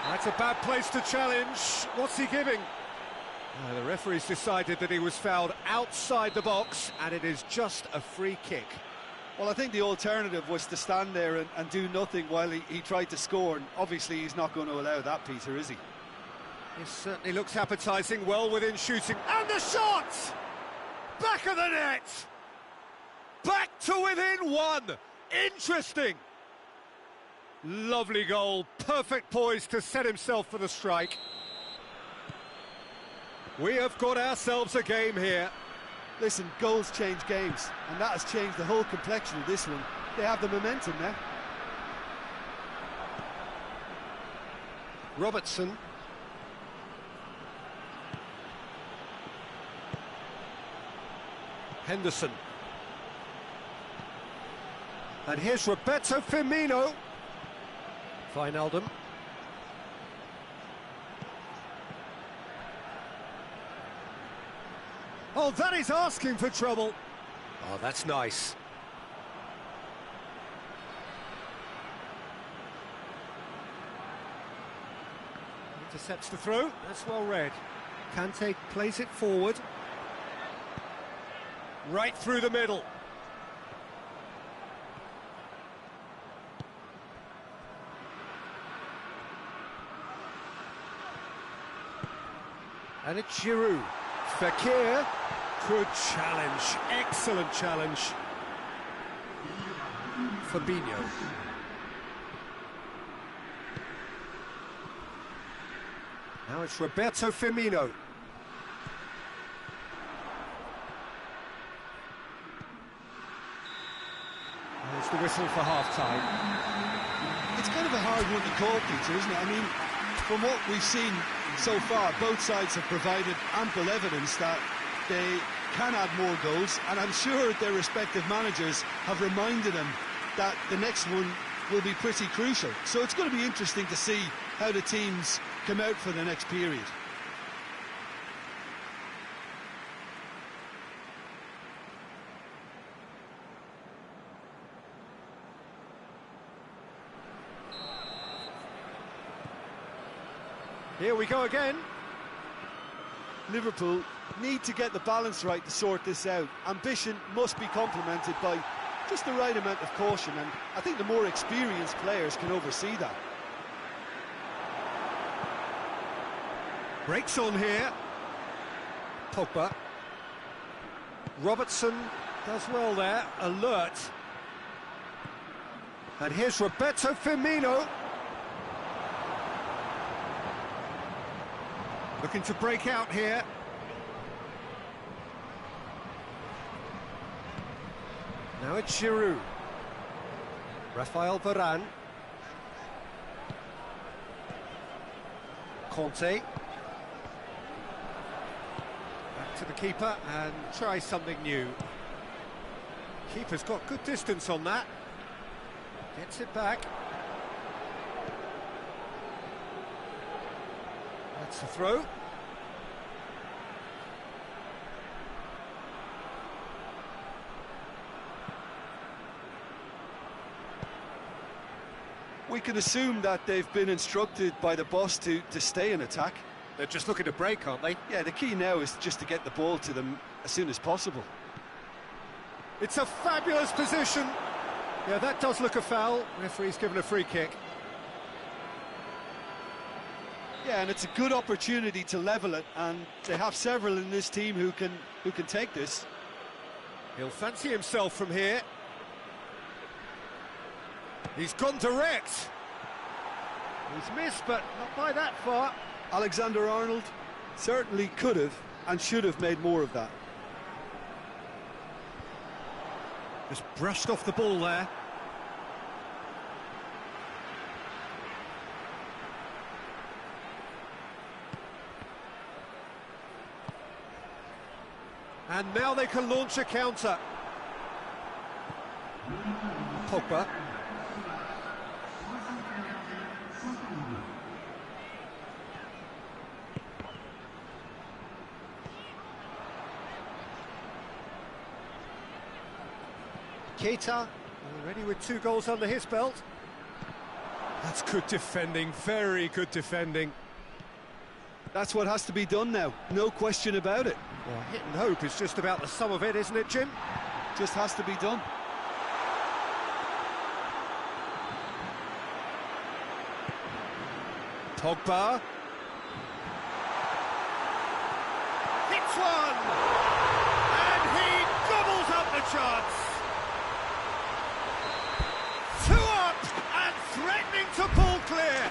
That's a bad place to challenge. What's he giving? The referee's decided that he was fouled outside the box, and it is just a free kick. Well, I think the alternative was to stand there and do nothing while he tried to score, and obviously he's not going to allow that, Peter, is he? It certainly looks appetising, well within shooting, and the shot! Back of the net! Back to within one! Interesting! Lovely goal, perfect poise to set himself for the strike. We have got ourselves a game here. Listen, goals change games, and that has changed the whole complexion of this one. They have the momentum now. Robertson. Henderson. And here's Roberto Firmino. Wijnaldum. Oh, that is asking for trouble. Oh, that's nice. Intercepts the throw. That's well read. Kante plays it forward. Right through the middle. And it's Giroud. Fekir. Good challenge. Excellent challenge. Fabinho. Now it's Roberto Firmino. There's the whistle for half-time. It's kind of a hard one to call, Peter, isn't it? I mean, from what we've seen so far, both sides have provided ample evidence that they can add more goals, and I'm sure their respective managers have reminded them that the next one will be pretty crucial. So it's going to be interesting to see how the teams come out for the next period. Here we go again. Liverpool need to get the balance right to sort this out. Ambition must be complemented by just the right amount of caution, and I think the more experienced players can oversee that. Breaks on here. Pogba. Robertson does well there, alert. And here's Roberto Firmino. Looking to break out here. Now it's Giroud. Rafael Varane. Conte. Back to the keeper and try something new. Keeper's got good distance on that. Gets it back. That's the throw. We can assume that they've been instructed by the boss to stay in attack. They're just looking to break, aren't they? Yeah, the key now is just to get the ball to them as soon as possible. It's a fabulous position. Yeah, that does look a foul. Referee's given a free kick. Yeah, and it's a good opportunity to level it, and they have several in this team who can take this. He'll fancy himself from here. He's gone direct. He's missed, but not by that far. Alexander-Arnold certainly could have and should have made more of that. Just brushed off the ball there. And now they can launch a counter. Pogba. Keita, already with 2 goals under his belt. That's good defending, very good defending. That's what has to be done now, no question about it. Well, hit and hope is just about the sum of it, isn't it, Jim? Just has to be done. Pogba. Hits one! And he gobbles up the chance. 2 up and threatening to pull clear.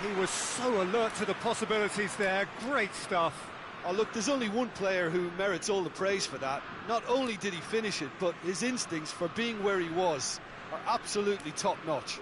He was so alert to the possibilities there. Great stuff. Oh, look, there's only one player who merits all the praise for that. Not only did he finish it, but his instincts for being where he was are absolutely top-notch.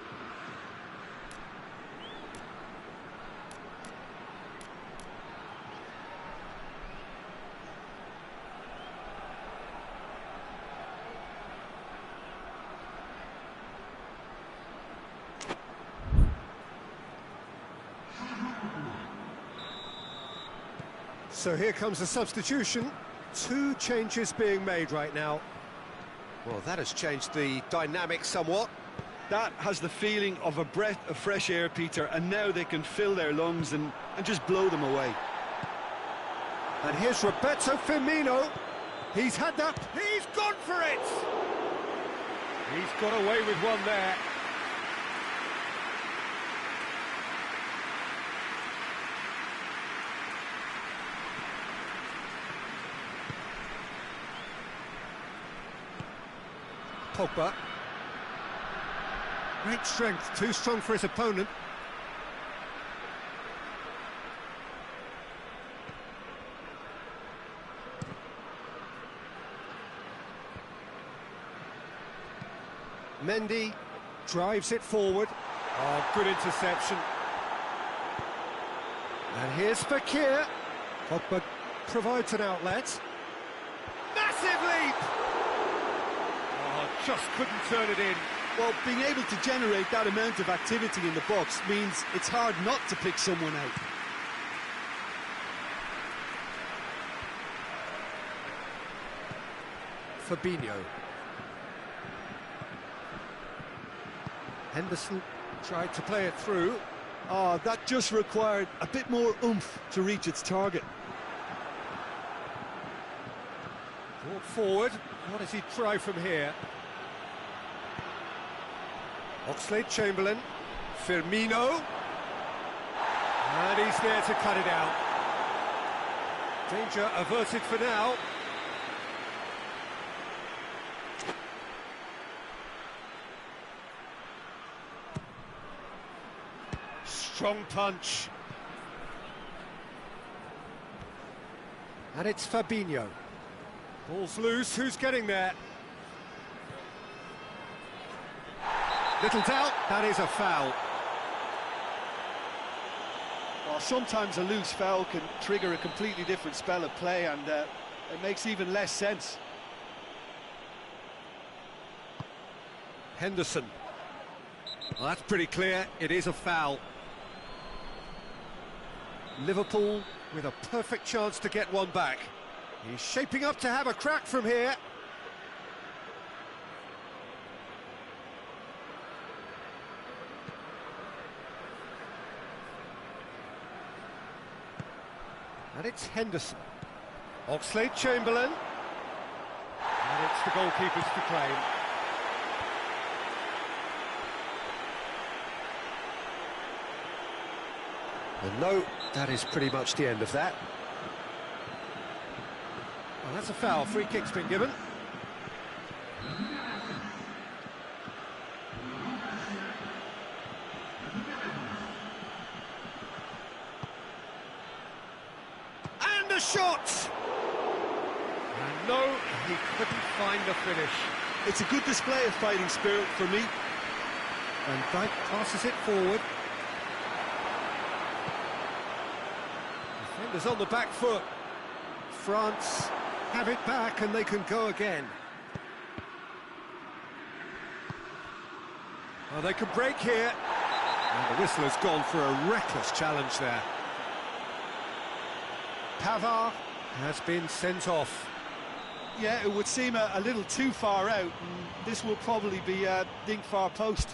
So here comes the substitution. 2 changes being made right now. Well, that has changed the dynamic somewhat. That has the feeling of a breath of fresh air, Peter, and now they can fill their lungs and just blow them away. And here's Roberto Firmino. He's had that. He's gone for it. He's got away with one there. Pogba. Great strength, too strong for his opponent. Mendy drives it forward. Oh, good interception. And here's Fekir. Pogba provides an outlet. Massive leap! Just couldn't turn it in. Well, being able to generate that amount of activity in the box means it's hard not to pick someone out. Fabinho. Henderson tried to play it through. Oh, that just required a bit more oomph to reach its target. Brought forward. What does he try from here? Oxlade-Chamberlain, Firmino, and he's there to cut it out. Danger averted for now. Strong punch. And it's Fabinho. Ball's loose, who's getting there? Little doubt, that is a foul. Well, sometimes a loose foul can trigger a completely different spell of play, and it makes even less sense. Henderson. Well, that's pretty clear, it is a foul. Liverpool with a perfect chance to get one back. He's shaping up to have a crack from here. And it's Henderson. Oxlade-Chamberlain. And it's the goalkeeper's to claim. And no, that is pretty much the end of that. Well, that's a foul. Free kick's been given. And a shot! And no, he couldn't find the finish. It's a good display of fighting spirit for me. And Dijk passes it forward. Defenders on the back foot. France have it back and they can go again. Well, they could break here. And the whistle has gone for a reckless challenge there. Pavard has been sent off. Yeah, it would seem a little too far out, and this will probably be dink far post.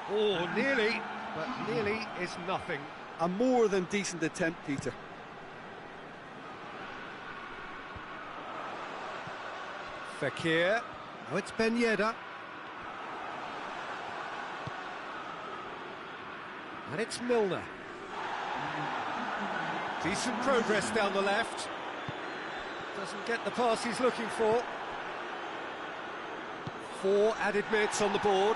Oh, nearly, but nearly is nothing. A more than decent attempt, Peter. Fekir. Oh, it's Ben Yedder. And it's Milner. Decent progress down the left. Doesn't get the pass he's looking for. 4 added minutes on the board.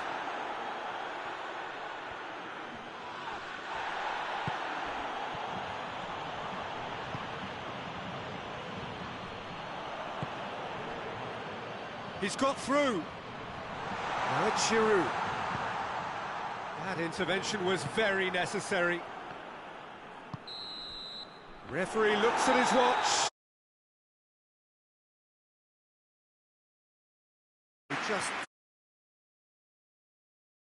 He's got through. Now it's Giroud. That intervention was very necessary. Referee looks at his watch. He just